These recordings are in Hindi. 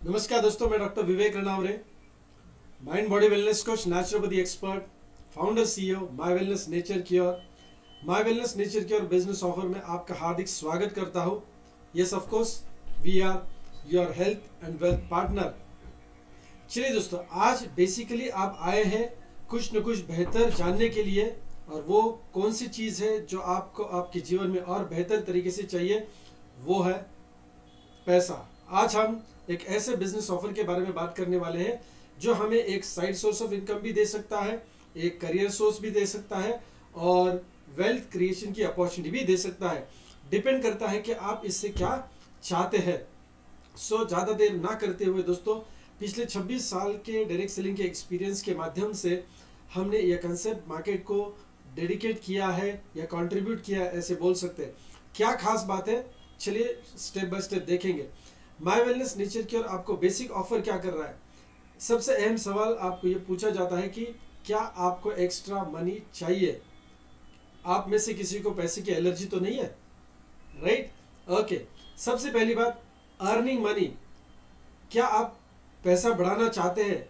नमस्कार दोस्तों, मैं doctor Vivek Ranaware, mind body wellness coach, naturopathy expert, founder CEO my wellness nature cure. My wellness nature cure business offer में आपका हार्दिक स्वागत करता हूँ। Yes of course, we are your health and wealth partner. चलिए दोस्तों, आज बेसिकली आप आए हैं कुछ न कुछ बेहतर जानने के लिए, और वो कौन सी चीज़ है जो आपको आपके जीवन में और बेहतर तरीके से चाहिए, वो है पैसा। आज हम एक ऐसे बिजनेस ऑफर के बारे में बात करने वाले हैं जो हमें एक साइड सोर्स ऑफ इनकम भी दे सकता है, एक करियर सोर्स भी दे सकता है, और वेल्थ क्रिएशन की अपॉर्चुनिटी भी दे सकता है। डिपेंड करता है कि आप इससे क्या चाहते हैं। सो ज़्यादा देर ना करते हुए दोस्तों, पिछले 26 साल के डायरेक्ट सेलिंग के एक्सपीरियंस के माध्यम से हमने यह कंसेप्ट मार्केट को डेडिकेट किया है या कंट्रीब्यूट किया है, ऐसे बोल सकते हैं। क्या खास बात है, चलिए स्टेप बाय स्टेप देखेंगे। माय वेलनेस नेचर क्योर आपको बेसिक ऑफर क्या कर रहा है। सबसे अहम सवाल आपको ये पूछा जाता है कि क्या आपको एक्स्ट्रा मनी चाहिए। आप में से किसी को पैसे की एलर्जी तो नहीं है, राइट? ओके, सबसे पहली बात, अर्निंग मनी। क्या आप पैसा बढ़ाना चाहते हैं?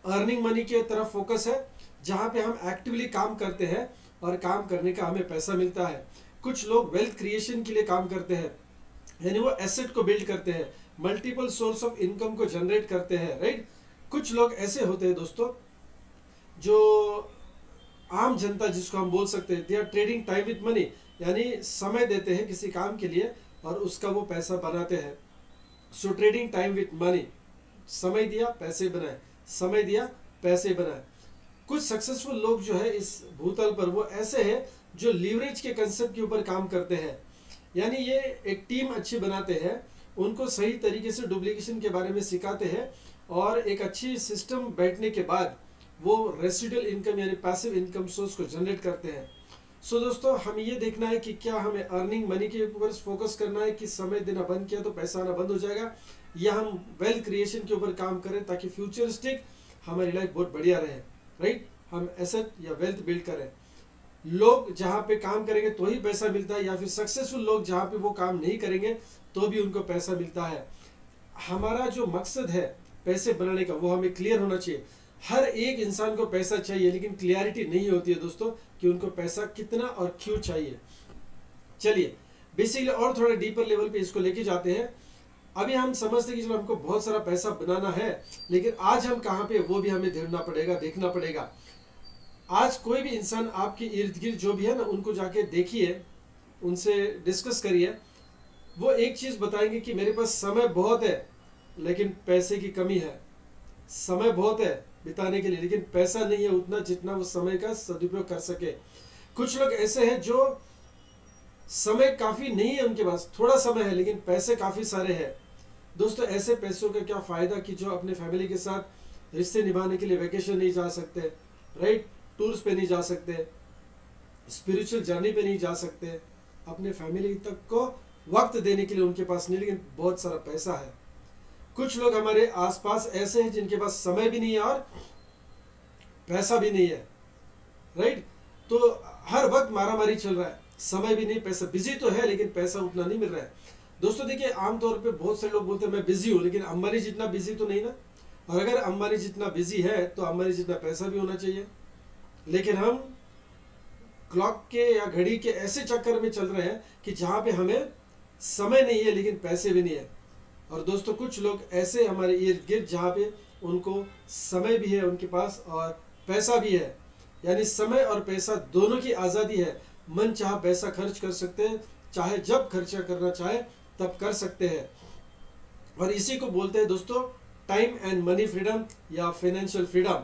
अर्निंग मनी की तरफ फोकस है, जहां पे हम एक्टिवली काम करते हैं और काम करने का हमें पैसा मिलता है। कुछ लोग वेल्थ क्रिएशन के लिए काम करते हैं, यानी वो एसेट को बिल्ड करते हैं, मल्टीपल सोर्स ऑफ इनकम को जनरेट करते हैं, राइट? कुछ लोग ऐसे होते हैं दोस्तों, जो आम जनता जिसको हम बोल सकते हैं, they are trading time with money, यानी समय देते हैं किसी काम के लिए और उसका वो पैसा बनाते हैं। सो ट्रेडिंग टाइम विद मनी, समय दिया पैसे बनाए, समय दिया पैसे बनाए। कुछ सक्सेसफुल लोग जो है इस भूतल पर, वो ऐसे हैं जो लीवरेज के कंसेप्ट के ऊपर काम करते हैं, यानी ये एक टीम अच्छी बनाते हैं, उनको सही तरीके से डुप्लीकेशन के बारे में सिखाते हैं, और एक अच्छी सिस्टम बैठने के बाद वो रेसिडुअल इनकम यानी पैसिव इनकम सोर्स को जनरेट करते हैं। सो दोस्तों, हमें ये देखना है कि क्या हमें अर्निंग मनी के ऊपर फोकस करना है कि समय देना बंद किया तो पैसा आना बंद हो जाएगा, या हम वेल्थ क्रिएशन के ऊपर काम करें ताकि फ्यूचरिस्टिक हमारी लाइफ बहुत बढ़िया रहे, राइट? हम एसेट या वेल्थ बिल्ड करें। लोग जहाँ पे काम करेंगे तो ही पैसा मिलता है, या फिर सक्सेसफुल लोग जहाँ पे वो काम नहीं करेंगे तो भी उनको पैसा मिलता है। हमारा जो मकसद है पैसे बनाने का, वो हमें क्लियर होना चाहिए। हर एक इंसान को पैसा चाहिए, लेकिन क्लियरिटी नहीं होती है दोस्तों कि उनको पैसा कितना और क्यों चाहिए। चलिए बेसिकली और थोड़ा डीपर लेवल पे इसको लेके जाते हैं। अभी हम समझते हैं कि चलो हमको बहुत सारा पैसा बनाना है, लेकिन आज हम कहाँ पे, वो भी हमें ढूंढना पड़ेगा, देखना पड़ेगा। आज कोई भी इंसान आपके इर्द गिर्द जो भी है ना, उनको जाके देखिए, उनसे डिस्कस करिए। वो एक चीज़ बताएंगे कि मेरे पास समय बहुत है लेकिन पैसे की कमी है। समय बहुत है बिताने के लिए, लेकिन पैसा नहीं है उतना जितना वो समय का सदुपयोग कर सके। कुछ लोग ऐसे हैं जो समय काफ़ी नहीं है उनके पास, थोड़ा समय है लेकिन पैसे काफ़ी सारे हैं। दोस्तों, ऐसे पैसों का क्या फ़ायदा कि जो अपने फैमिली के साथ रिश्ते निभाने के लिए वेकेशन नहीं जा सकते, राइट? टूर्स पे नहीं जा सकते, स्पिरिचुअल जर्नी पे नहीं जा सकते, अपने फैमिली तक को वक्त देने के लिए उनके पास नहीं, लेकिन बहुत सारा पैसा है। कुछ लोग हमारे आसपास ऐसे हैं जिनके पास समय भी नहीं है और पैसा भी नहीं है, राइट? तो हर वक्त मारामारी चल रहा है, समय भी नहीं, पैसा, बिजी तो है लेकिन पैसा उतना नहीं मिल रहा है। दोस्तों देखिए, आमतौर पे बहुत से लोग बोलते हैं मैं बिजी हूँ, लेकिन अंबानी जितना बिजी तो नहीं ना। और अगर अंबानी जितना बिजी है तो अंबानी जितना पैसा भी होना चाहिए। लेकिन हम क्लॉक के या घड़ी के ऐसे चक्कर में चल रहे हैं कि जहाँ पे हमें समय नहीं है लेकिन पैसे भी नहीं है। और दोस्तों, कुछ लोग ऐसे हमारे इर्द गिर्द जहाँ पे उनको समय भी है उनके पास और पैसा भी है, यानी समय और पैसा दोनों की आज़ादी है। मन चाह पैसा खर्च कर सकते हैं, चाहे जब खर्चा करना चाहे तब कर सकते हैं। और इसी को बोलते हैं दोस्तों टाइम एंड मनी फ्रीडम या फाइनेंशियल फ्रीडम।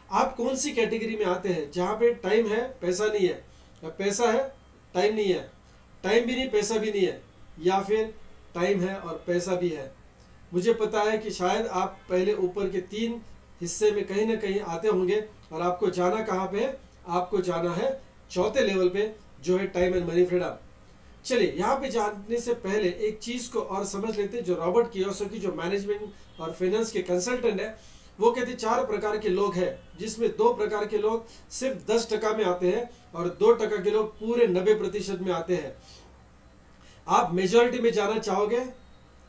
आप कौन सी कैटेगरी में आते हैं, जहाँ पे टाइम है पैसा नहीं है, या पैसा है टाइम नहीं है, टाइम भी नहीं पैसा भी नहीं है, या फिर टाइम है और पैसा भी है? मुझे पता है कि शायद आप पहले ऊपर के 3 हिस्से में कहीं ना कहीं आते होंगे, और आपको जाना कहाँ पे है? आपको जाना है चौथे लेवल पे, जो है टाइम एंड मनी फ्रीडम। चलिए यहाँ पे जानने से पहले एक चीज़ को और समझ लेते हैं। जो रॉबर्ट कियोसाकी, जो मैनेजमेंट और फाइनेंस के कंसल्टेंट है, वो कहते 4 प्रकार के लोग हैं, जिसमें 2 प्रकार के लोग सिर्फ 10% में आते हैं और 2% के लोग पूरे 90% में आते हैं। आप मेजॉरिटी में जाना चाहोगे,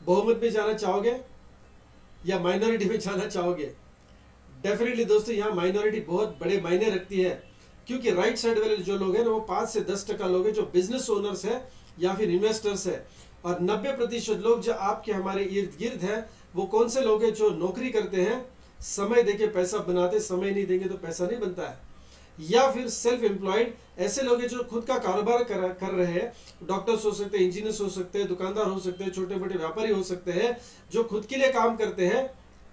बहुमत में जाना चाहोगे, या माइनॉरिटी में जाना चाहोगे? डेफिनेटली दोस्तों यहाँ माइनॉरिटी बहुत बड़े मायने रखती है, क्योंकि राइट साइड वाले जो लोग हैं ना वो 5 से 10% लोग हैं जो बिजनेस ओनर्स है या फिर इन्वेस्टर्स है, और 90% लोग जो आपके हमारे इर्द गिर्द है वो कौन से लोग हैं? जो नौकरी करते हैं, समय देके पैसा बनाते, समय नहीं देंगे तो पैसा नहीं बनता है, या फिर सेल्फ एम्प्लॉयड ऐसे लोग हैं जो खुद का कारोबार कर रहे हैं। डॉक्टर्स हो सकते हैं, इंजीनियर्स हो सकते हैं, दुकानदार हो सकते हैं, छोटे मोटे व्यापारी हो सकते हैं जो खुद के लिए काम करते हैं।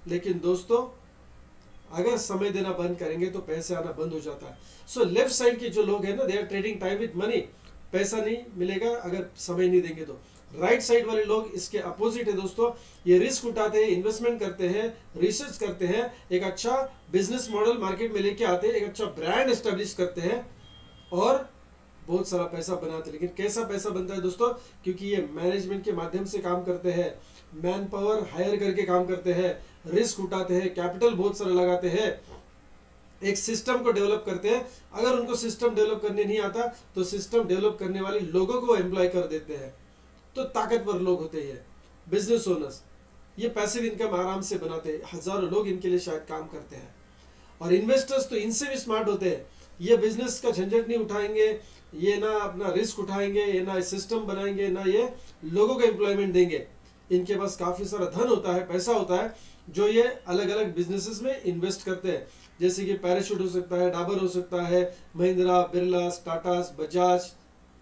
लेकिन दोस्तों अगर समय देना बंद करेंगे तो पैसे आना बंद हो जाता है। सो लेफ्ट साइड के जो लोग हैं ना, they are trading time with money. पैसा नहीं मिलेगा अगर समय नहीं देंगे तो। राइट साइड वाले लोग इसके अपोजिट है दोस्तों, ये रिस्क उठाते हैं, इन्वेस्टमेंट करते हैं, रिसर्च करते हैं, एक अच्छा बिजनेस मॉडल मार्केट में लेके आते हैं, एक अच्छा ब्रांड एस्टेब्लिश करते हैं और बहुत सारा पैसा बनाते हैं। लेकिन कैसा पैसा बनता है दोस्तों? क्योंकि ये मैनेजमेंट के माध्यम से काम करते हैं, मैन पावर हायर करके काम करते हैं, रिस्क उठाते हैं, कैपिटल बहुत सारा लगाते हैं, एक सिस्टम को डेवलप करते हैं। अगर उनको सिस्टम डेवलप करने नहीं आता तो सिस्टम डेवलप करने वाले लोगों को एम्प्लॉय कर देते हैं। तो ताकतवर लोग होते हैं बिजनेस ओनर्स, ये पैसिव इनकम आराम से बनाते हैं, हजारों लोग इनके लिए शायद काम करते हैं। और इन्वेस्टर्स तो इनसे भी स्मार्ट होते हैं, ये बिजनेस का झंझट नहीं उठाएंगे, ये ना अपना रिस्क उठाएंगे, ये ना सिस्टम बनाएंगे, ना ये लोगों को एम्प्लॉयमेंट देंगे। इनके पास काफी सारा धन होता है, पैसा होता है, जो ये अलग अलग बिजनेसेस में इन्वेस्ट करते हैं। जैसे कि पैराशूट हो सकता है, डाबर हो सकता है, महिंद्रा, बिरला, टाटा, बजाज,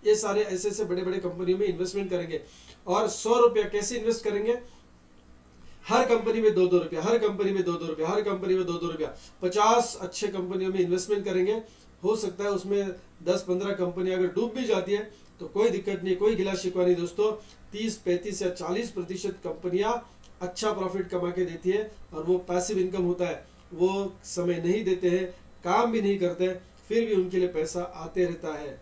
ये सारे ऐसे ऐसे बड़े बड़े कंपनियों में इन्वेस्टमेंट करेंगे। और 100 रुपया कैसे इन्वेस्ट करेंगे? हर कंपनी में 2-2 रुपया, हर कंपनी में 2-2 रुपया, हर कंपनी में 2-2 रुपया, 50 अच्छे कंपनियों में इन्वेस्टमेंट करेंगे। हो सकता है उसमें 10-15 कंपनी अगर डूब भी जाती है तो कोई दिक्कत नहीं, कोई गिला शिकवा नहीं दोस्तों। 30-35 या 40% कंपनियां अच्छा प्रॉफिट कमा के देती है, और वो पैसिव इनकम होता है। वो समय नहीं देते हैं, काम भी नहीं करते, फिर भी उनके लिए पैसा आते रहता है।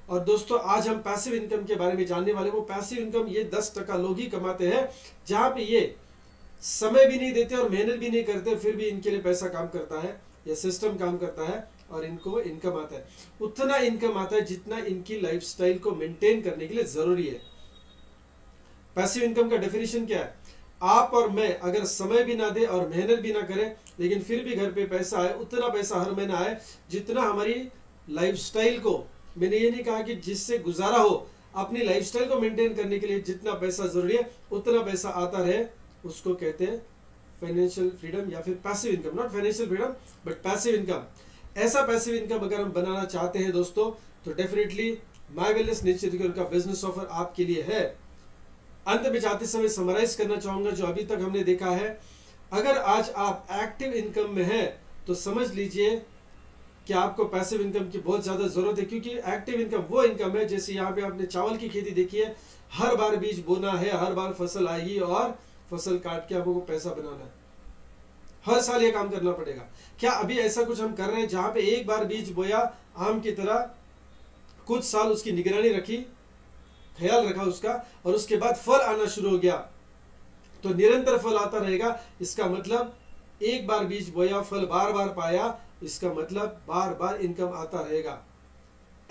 और दोस्तों आज हम पैसिव इनकम के बारे में जानने वाले। वो पैसिव इनकम ये 10% लोग ही कमाते हैं, जहां पे ये समय भी नहीं देते और मेहनत भी नहीं करते, फिर भी इनके लिए पैसा काम करता है या सिस्टम काम करता है और इनको इनकम आता है। उतना इनकम आता है जितना इनकी लाइफस्टाइल को मेंटेन करने के लिए जरूरी है। पैसिव इनकम का डेफिनेशन क्या है? आप और मैं अगर समय भी ना दे और मेहनत भी ना करें, लेकिन फिर भी घर पे पैसा आए, उतना पैसा हर महीना आए जितना हमारी लाइफस्टाइल को, मैंने ये नहीं कहा कि जिससे गुजारा हो, अपनी लाइफस्टाइल को मेंटेन करने के लिए जितना पैसा जरूरी है उतना पैसा आता रहे, उसको कहते हैं फाइनेंशियल फ्रीडम या फिर passive income. Not financial freedom but passive income. ऐसा पैसिव इनकम अगर हम बनाना चाहते हैं दोस्तों, तो definitely my wellness nature cure का बिजनेस ऑफर आपके लिए है। अंत में जाते समय समराइज करना चाहूंगा जो अभी तक हमने देखा है। अगर आज आप एक्टिव इनकम में हैं तो समझ लीजिए कि आपको पैसिव इनकम की बहुत ज्यादा जरूरत है, क्योंकि एक्टिव इनकम वो इनकम है, जैसे यहाँ पे आपने चावल की खेती देखी है, हर बार बीज बोना है, हर बार फसल आएगी और फसल काट के आपको पैसा बनाना है, हर साल ये काम करना पड़ेगा। क्या अभी ऐसा कुछ हम कर रहे हैं जहां पे एक बार बीज बोया आम की तरह, कुछ साल उसकी निगरानी रखी, ख्याल रखा उसका, और उसके बाद फल आना शुरू हो गया, तो निरंतर फल आता रहेगा। इसका मतलब एक बार बीज बोया, फल बार बार पाया, इसका मतलब बार बार इनकम आता रहेगा।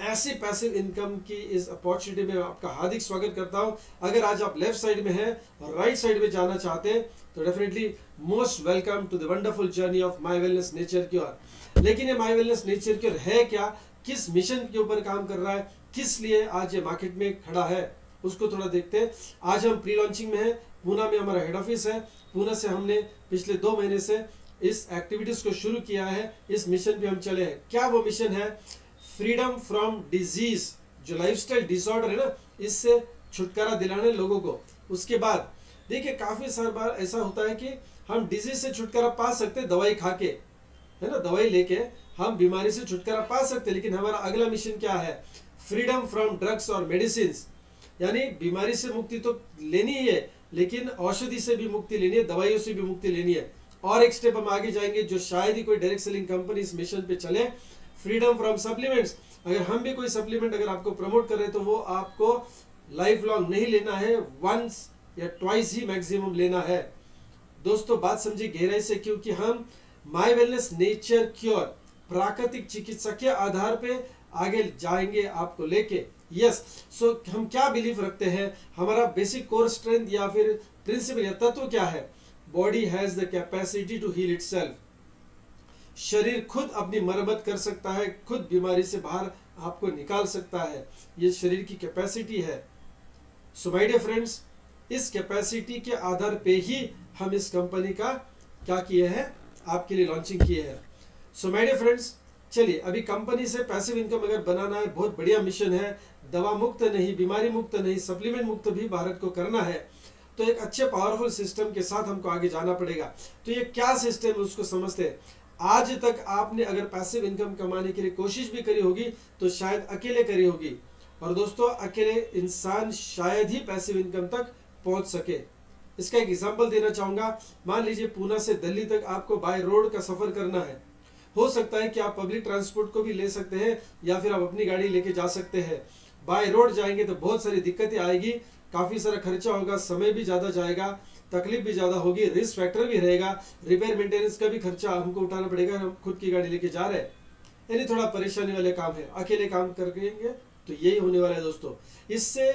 ऐसी पैसिव इनकम की इस अपॉर्चुनिटी में आपका हार्दिक स्वागत करता हूं। अगर आज आप लेफ्ट साइड में हैं और राइट साइड में जाना चाहते हैं तो definitely most welcome to the wonderful journey of my wellness nature cure. लेकिन ये माय वेलनेस नेचर क्योर है क्या, किस मिशन के ऊपर काम कर रहा है, किस लिए आज ये मार्केट में खड़ा है, उसको थोड़ा देखते हैं। आज हम प्री लॉन्चिंग में है, पूना में हमारा हेड ऑफिस है। पूना से हमने पिछले 2 महीने से इस एक्टिविटीज को शुरू किया है, इस मिशन पे हम चले हैं। क्या वो मिशन है? फ्रीडम फ्रॉम डिजीज, जो लाइफस्टाइल डिसऑर्डर है ना, इससे छुटकारा दिलाने लोगों को। उसके बाद देखिए काफी सारी बार ऐसा होता है कि हम डिजीज से छुटकारा पा सकते हैं दवाई खा के, है ना, दवाई लेके हम बीमारी से छुटकारा पा सकते हैं, लेकिन हमारा अगला मिशन क्या है? फ्रीडम फ्रॉम ड्रग्स और मेडिसिन, यानी बीमारी से मुक्ति तो लेनी ही है, लेकिन औषधि से भी मुक्ति लेनी है, दवाइयों से भी मुक्ति लेनी है। और एक स्टेप हम आगे जाएंगे, जो शायद ही कोई डायरेक्ट सेलिंग कंपनी इस मिशन पे चले, फ्रीडम फ्रॉम सप्लीमेंट्स। अगर हम भी कोई सप्लीमेंट अगर आपको प्रमोट कर रहे हैं तो वो आपको लाइफ लॉन्ग नहीं लेना है, वंस या ट्वाइस ही मैक्सिमम लेना है। दोस्तों बात समझिए गहराई से, क्योंकि हम माय वेलनेस नेचर क्योर प्राकृतिक चिकित्सा के आधार पे आगे जाएंगे आपको लेके। यस, सो हम क्या बिलीव रखते हैं, हमारा बेसिक कोर स्ट्रेंथ या फिर प्रिंसिपल या तत्व क्या है? Body has the capacity to heal itself. शरीर खुद अपनी मरम्मत कर सकता है, खुद बीमारी से बाहर आपको निकाल सकता है, ये शरीर की कैपेसिटी है। सो माय डियर फ्रेंड्स, इस कैपेसिटी के आधार पे ही हम इस कंपनी का क्या किए हैं, आपके लिए लॉन्चिंग किए हैं। सो माय डियर फ्रेंड्स, चलिए अभी कंपनी से पैसिव इनकम अगर बनाना है, बहुत बढ़िया मिशन है, दवा मुक्त नहीं, बीमारी मुक्त नहीं, सप्लीमेंट मुक्त भी भारत को करना है, तो एक अच्छे पावरफुल सिस्टम के साथ हमको आगे जाना पड़ेगा। तो ये क्या सिस्टम है उसको समझते हैं। आज तक आपने अगर पैसिव इनकम कमाने के लिए कोशिश भी करी होगी तो शायद अकेले करी होगी, और दोस्तों अकेले इंसान शायद ही पैसिव इनकम तक पहुंच सके। इसका एक एग्जांपल देना चाहूंगा। मान लीजिए पूना से दिल्ली तक आपको बाय रोड का सफर करना है। हो सकता है कि आप पब्लिक ट्रांसपोर्ट को भी ले सकते हैं या फिर आप अपनी गाड़ी लेके जा सकते हैं। बाय रोड जाएंगे तो बहुत सारी दिक्कतें आएगी, काफी सारा खर्चा होगा, समय भी ज्यादा जाएगा, तकलीफ भी ज्यादा होगी, रिस्क फैक्टर भी रहेगा, रिपेयर मेंटेनेंस का भी खर्चा हमको उठाना पड़ेगा, हम खुद की गाड़ी लेके जा रहे हैं, यानी थोड़ा परेशानी वाले काम है। अकेले काम करेंगे तो यही होने वाला है दोस्तों। इससे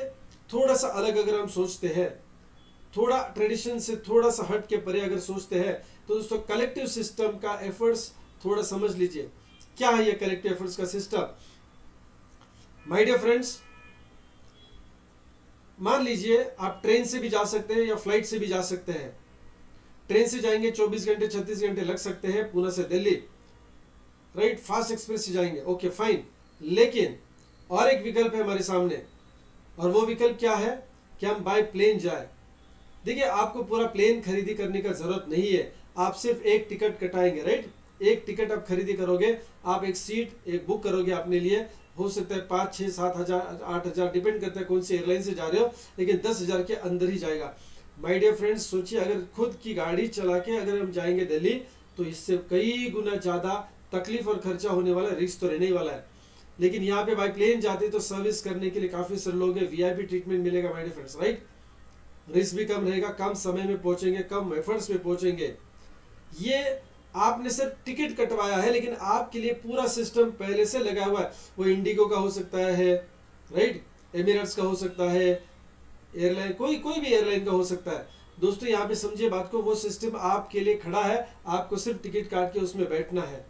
थोड़ा सा अलग अगर हम सोचते हैं, थोड़ा ट्रेडिशन से थोड़ा सा हट के परे अगर सोचते हैं, तो दोस्तों कलेक्टिव सिस्टम का एफर्ट्स थोड़ा समझ लीजिए। क्या है ये कलेक्टिव एफर्ट्स का सिस्टम? माय डियर फ्रेंड्स, मान लीजिए आप ट्रेन से भी जा सकते हैं या फ्लाइट से भी जा सकते हैं। ट्रेन से जाएंगे 24 घंटे 36 घंटे लग सकते हैं पूना से दिल्ली, राइट, फास्ट एक्सप्रेस से जाएंगे, ओके फाइन। लेकिन और एक विकल्प है हमारे सामने, और वो विकल्प क्या है कि हम बाय प्लेन जाए। देखिए आपको पूरा प्लेन खरीदी करने का जरूरत नहीं है, आप सिर्फ एक टिकट कटाएंगे, राइट। एक टिकट आप खरीदी करोगे, आप एक सीट एक बुक करोगे अपने लिए, हो सकता है 5, 6, 7 हजार 8 हजार, डिपेंड करता है कौन सी एयरलाइन से जा रहे हो, लेकिन 10 हजार के अंदर ही जाएगा। माय डियर फ्रेंड्स, सोचिए अगर खुद की गाड़ी चला के अगर हम जाएंगे दिल्ली तो इससे कई गुना ज्यादा तकलीफ और खर्चा होने वाला है, रिस्क तो रहने ही वाला है। लेकिन यहाँ पे बाय प्लेन जाते तो सर्विस करने के लिए काफी सारे लोग हैं, वीआईपी ट्रीटमेंट मिलेगा my dear friends, right. Risk भी कम रहेगा, कम समय में पहुंचेंगे, कम एफर्ट्स में पहुंचेंगे। ये आपने सिर्फ टिकट कटवाया है, लेकिन आपके लिए पूरा सिस्टम पहले से लगा हुआ है। वो इंडिगो का हो सकता है, राइट, एमिरेट्स का हो सकता है, एयरलाइन कोई भी एयरलाइन का हो सकता है। दोस्तों यहाँ पे समझिए बात को, वो सिस्टम आपके लिए खड़ा है, आपको सिर्फ टिकट काट के उसमें बैठना है।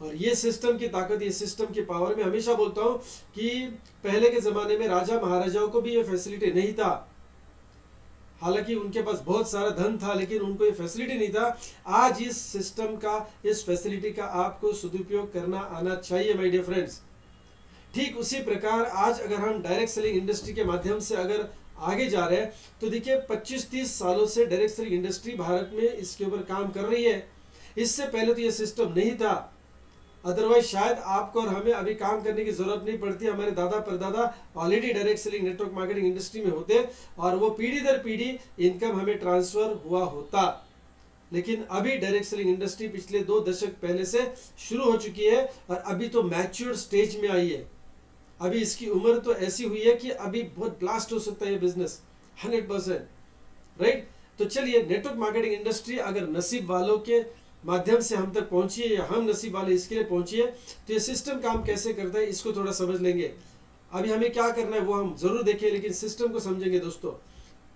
और ये सिस्टम की ताकत, ये सिस्टम की पावर, मैं हमेशा बोलता हूँ कि पहले के जमाने में राजा महाराजाओं को भी ये फैसिलिटी नहीं था। हालांकि उनके पास बहुत सारा धन था, लेकिन उनको ये फैसिलिटी नहीं था। आज इस सिस्टम का, इस फैसिलिटी का आपको सदुपयोग करना आना चाहिए माय डियर फ्रेंड्स। ठीक उसी प्रकार आज अगर हम डायरेक्ट सेलिंग इंडस्ट्री के माध्यम से अगर आगे जा रहे हैं, तो देखिए 25-30 सालों से डायरेक्ट सेलिंग इंडस्ट्री भारत में इसके ऊपर काम कर रही है। इससे पहले तो ये सिस्टम नहीं था, अदरवाइज शायद आपको और हमें अभी काम करने की जरूरत नहीं पड़ती। हमारे दादा परदादा already direct selling network marketing industry में होते और वो पीढ़ी दर पीढ़ी इनकम हमें ट्रांसफर हुआ होता। लेकिन अभी डायरेक्ट सेलिंग इंडस्ट्री पिछले 2 दशक पहले से शुरू हो चुकी है और अभी तो मैच्योर स्टेज में आई है। अभी इसकी उम्र तो ऐसी हुई है कि अभी बहुत ब्लास्ट हो सकता है ये बिजनेस 100%, राइट। तो चलिए, नेटवर्क मार्केटिंग इंडस्ट्री अगर नसीब वालों के माध्यम से हम तक पहुंचिए या हम नसीब वाले इसके लिए पहुंचिए, तो ये सिस्टम काम कैसे करता है इसको थोड़ा समझ लेंगे। अभी हमें क्या करना है वो हम जरूर देखें, लेकिन सिस्टम को समझेंगे दोस्तों।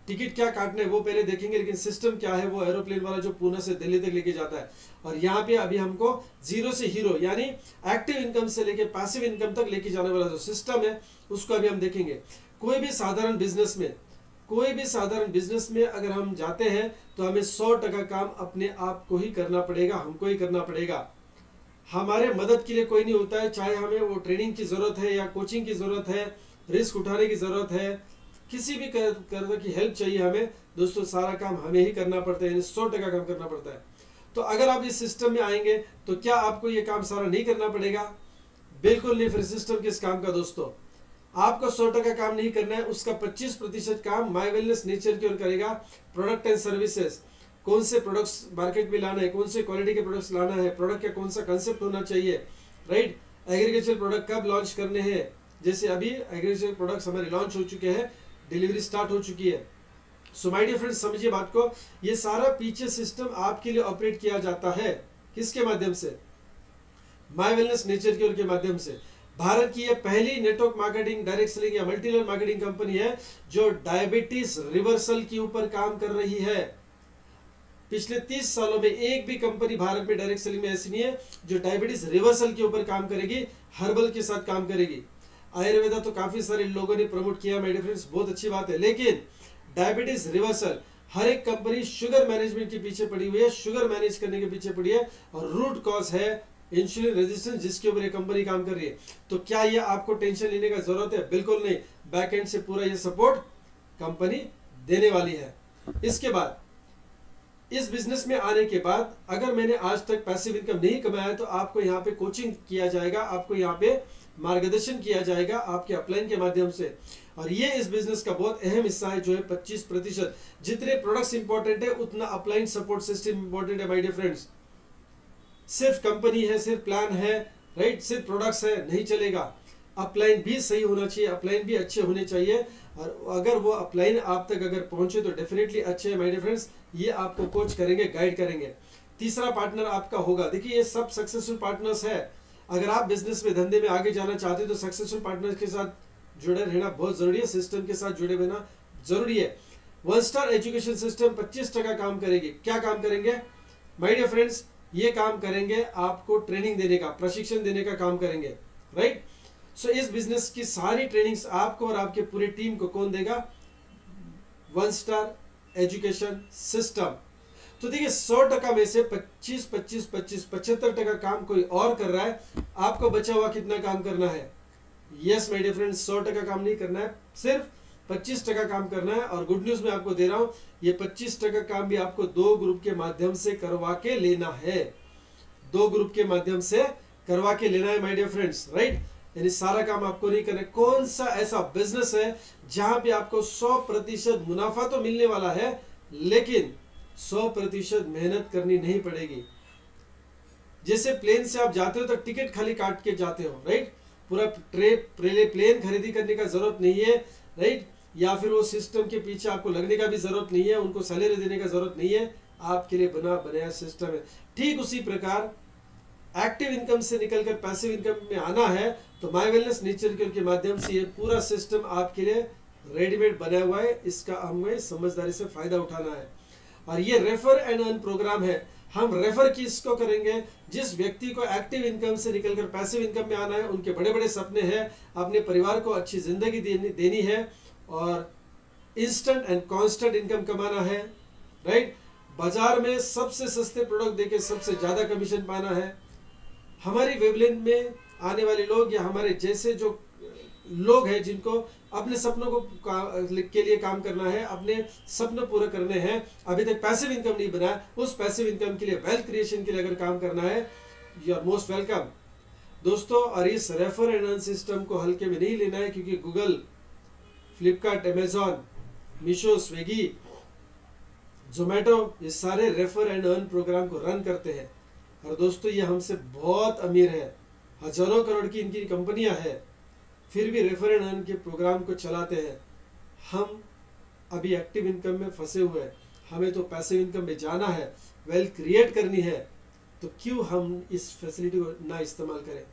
टिकट क्या काटना है वो पहले देखेंगे, लेकिन सिस्टम क्या है, वो एरोप्लेन वाला जो पूना से दिल्ली तक लेके जाता है। और यहाँ पे अभी हमको जीरो से हीरो यानी एक्टिव इनकम से लेके पैसिव इनकम तक लेके जाने वाला जो सिस्टम है उसको अभी हम देखेंगे। कोई भी साधारण बिजनेस में अगर हम जाते हैं तो हमें 100% काम अपने आप को ही करना पड़ेगा, हमको ही करना पड़ेगा। हमारे मदद के लिए कोई नहीं होता है, चाहे हमें वो ट्रेनिंग की जरूरत है या कोचिंग की जरूरत है, रिस्क उठाने की जरूरत है, किसी भी तरह की हेल्प चाहिए हमें, दोस्तों सारा काम हमें ही करना पड़ता है, 100% काम करना पड़ता है। तो अगर आप इस सिस्टम में आएंगे तो क्या आपको ये काम सारा नहीं करना पड़ेगा? बिल्कुल नहीं। फिर सिस्टम किस काम का दोस्तों? आपको 100% काम नहीं करना है, उसका 25% काम माय वेलनेस नेचर की ओर करेगा। प्रोडक्ट एंड सर्विसेज, कौन से प्रोडक्ट्स मार्केट में लाना है, कौन से क्वालिटी के प्रोडक्ट्स लाना है, प्रोडक्ट का कौन सा कंसेप्ट होना चाहिए, राइट। एग्रीकल्चर प्रोडक्ट कब लॉन्च करने हैं, जैसे अभी एग्रीकल्चर प्रोडक्ट्स हमारे लॉन्च हो चुके हैं, डिलीवरी स्टार्ट हो चुकी है। सो माय डियर फ्रेंड्स, समझिए बात को, ये सारा पीछे सिस्टम आपके लिए ऑपरेट किया जाता है किसके माध्यम से? माय वेलनेस नेचर की ओर के माध्यम से। भारत की यह पहली नेटवर्क मार्केटिंग, डायरेक्ट सेलिंग या मल्टी लेवल मार्केटिंग कंपनी है जो डायबिटीज रिवर्सल के ऊपर काम कर रही है। पिछले 30 सालों में एक भी कंपनी भारत में डायरेक्ट सेलिंग में ऐसी नहीं है जो डायबिटीज रिवर्सल के ऊपर काम करेगी, हर्बल के साथ काम करेगी। आयुर्वेदा तो काफी सारे लोगों ने प्रमोट किया माय डियर फ्रेंड्स, बहुत अच्छी बात है, लेकिन डायबिटीज रिवर्सल हर एक कंपनी शुगर मैनेजमेंट के पीछे पड़ी हुई है, शुगर मैनेज करने के पीछे पड़ी है, और रूट कॉज है इंसुलिन रेजिस्टेंस, जिसके ऊपर ये कंपनी काम कर रही है। तो क्या ये आपको टेंशन लेने का जरूरत है? बिल्कुल नहीं, बैक एंड से पूरा ये सपोर्ट कंपनी देने वाली है। इसके बाद इस बिजनेस में आने के बाद अगर मैंने आज तक पैसिव इनकम नहीं कमाया तो आपको यहाँ पे कोचिंग किया जाएगा, आपको यहाँ पे मार्गदर्शन किया जाएगा आपके अपलाइन के माध्यम से। और ये इस बिजनेस का बहुत अहम हिस्सा है जो है 25%। जितने प्रोडक्ट्स इंपॉर्टेंट है उतना अपलाइन सपोर्ट सिस्टम इंपॉर्टेंट है माय डियर फ्रेंड्स। सिर्फ कंपनी है, सिर्फ प्लान है, राइट, सिर्फ प्रोडक्ट्स है, नहीं चलेगा। अपलाइन भी सही होना चाहिए, अपलाइन भी अच्छे होने चाहिए, और अगर वो अपलाइन आप तक अगर पहुंचे तो डेफिनेटली अच्छे है माय डियर फ्रेंड्स। ये आपको कोच करेंगे, गाइड करेंगे। तीसरा पार्टनर आपका होगा, देखिए ये सब सक्सेसफुल पार्टनर्स है। अगर आप बिजनेस में, धंधे में आगे जाना चाहते हो तो सक्सेसफुल पार्टनर के साथ जुड़े रहना बहुत जरूरी है, सिस्टम के साथ जुड़े रहना जरूरी है। वन स्टार एजुकेशन सिस्टम 25% काम करेगी। क्या काम करेंगे माय डियर फ्रेंड्स? ये काम करेंगे आपको ट्रेनिंग देने का, प्रशिक्षण देने का काम करेंगे, राइट। सो इस बिजनेस की सारी ट्रेनिंग्स आपको और आपके पूरी टीम को कौन देगा? One star education system. तो देखिए 100% में से 75% काम कोई और कर रहा है, आपको बचा हुआ कितना काम करना है? यस माय डियर फ्रेंड्स, 100% काम नहीं करना है, सिर्फ 25% काम करना है। और गुड न्यूज मैं आपको दे रहा हूं, ये 25% काम भी आपको 2 ग्रुप के माध्यम से करवा के लेना है, 2 ग्रुप के माध्यम से करवा के लेना है माय डियर फ्रेंड्स, राइट। यानी सारा काम आपको नहीं करना है। कौन सा ऐसा बिजनेस है जहां पे आपको 100% मुनाफा तो मिलने वाला है लेकिन 100% मेहनत करनी नहीं पड़ेगी? जैसे प्लेन से आप जाते हो तो टिकट खाली काट के जाते हो, राइट, पूरा प्लेन खरीदी करने का जरूरत नहीं है, राइट, या फिर वो सिस्टम के पीछे आपको लगने का भी जरूरत नहीं है, उनको सैलरी देने का जरूरत नहीं है, आपके लिए बना बनाया सिस्टम है। ठीक उसी प्रकार एक्टिव इनकम से निकलकर पैसिव इनकम में आना है तो माय वेलनेस नेचर केयर के माध्यम से ये पूरा सिस्टम आपके लिए रेडीमेड बना हुआ है, इसका हमें समझदारी से फायदा उठाना है। और ये रेफर एंड अर्न प्रोग्राम है। हम रेफर किसको करेंगे? जिस व्यक्ति को एक्टिव इनकम से निकलकर पैसिव इनकम में आना है, उनके बड़े बड़े सपने हैं, अपने परिवार को अच्छी जिंदगी देनी है और इंस्टेंट एंड कांस्टेंट इनकम कमाना है, राइट। बाजार में सबसे सस्ते प्रोडक्ट देके सबसे ज्यादा कमीशन पाना है। हमारी वेवलेंथ में आने वाले लोग या हमारे जैसे जो लोग हैं जिनको अपने सपनों को के लिए काम करना है, अपने सपने पूरे करने हैं, अभी तक पैसिव इनकम नहीं बना, उस पैसिव इनकम के लिए, वेल्थ क्रिएशन के लिए अगर काम करना है, यू आर मोस्ट वेलकम दोस्तों। और इस रेफर एंड अर्न सिस्टम को हल्के में नहीं लेना है, क्योंकि Google, Flipkart, Amazon, Meesho, Swiggy, Zomato, ये सारे रेफर एंड अर्न प्रोग्राम को रन करते हैं। और दोस्तों ये हमसे बहुत अमीर है, हजारों करोड़ की इनकी कंपनियां हैं, फिर भी रेफर एंड अर्न के प्रोग्राम को चलाते हैं। हम अभी एक्टिव इनकम में फंसे हुए हैं, हमें तो पैसिव इनकम में जाना है, वेल्थ क्रिएट करनी है, तो क्यों हम इस फैसिलिटी को ना इस्तेमाल करें?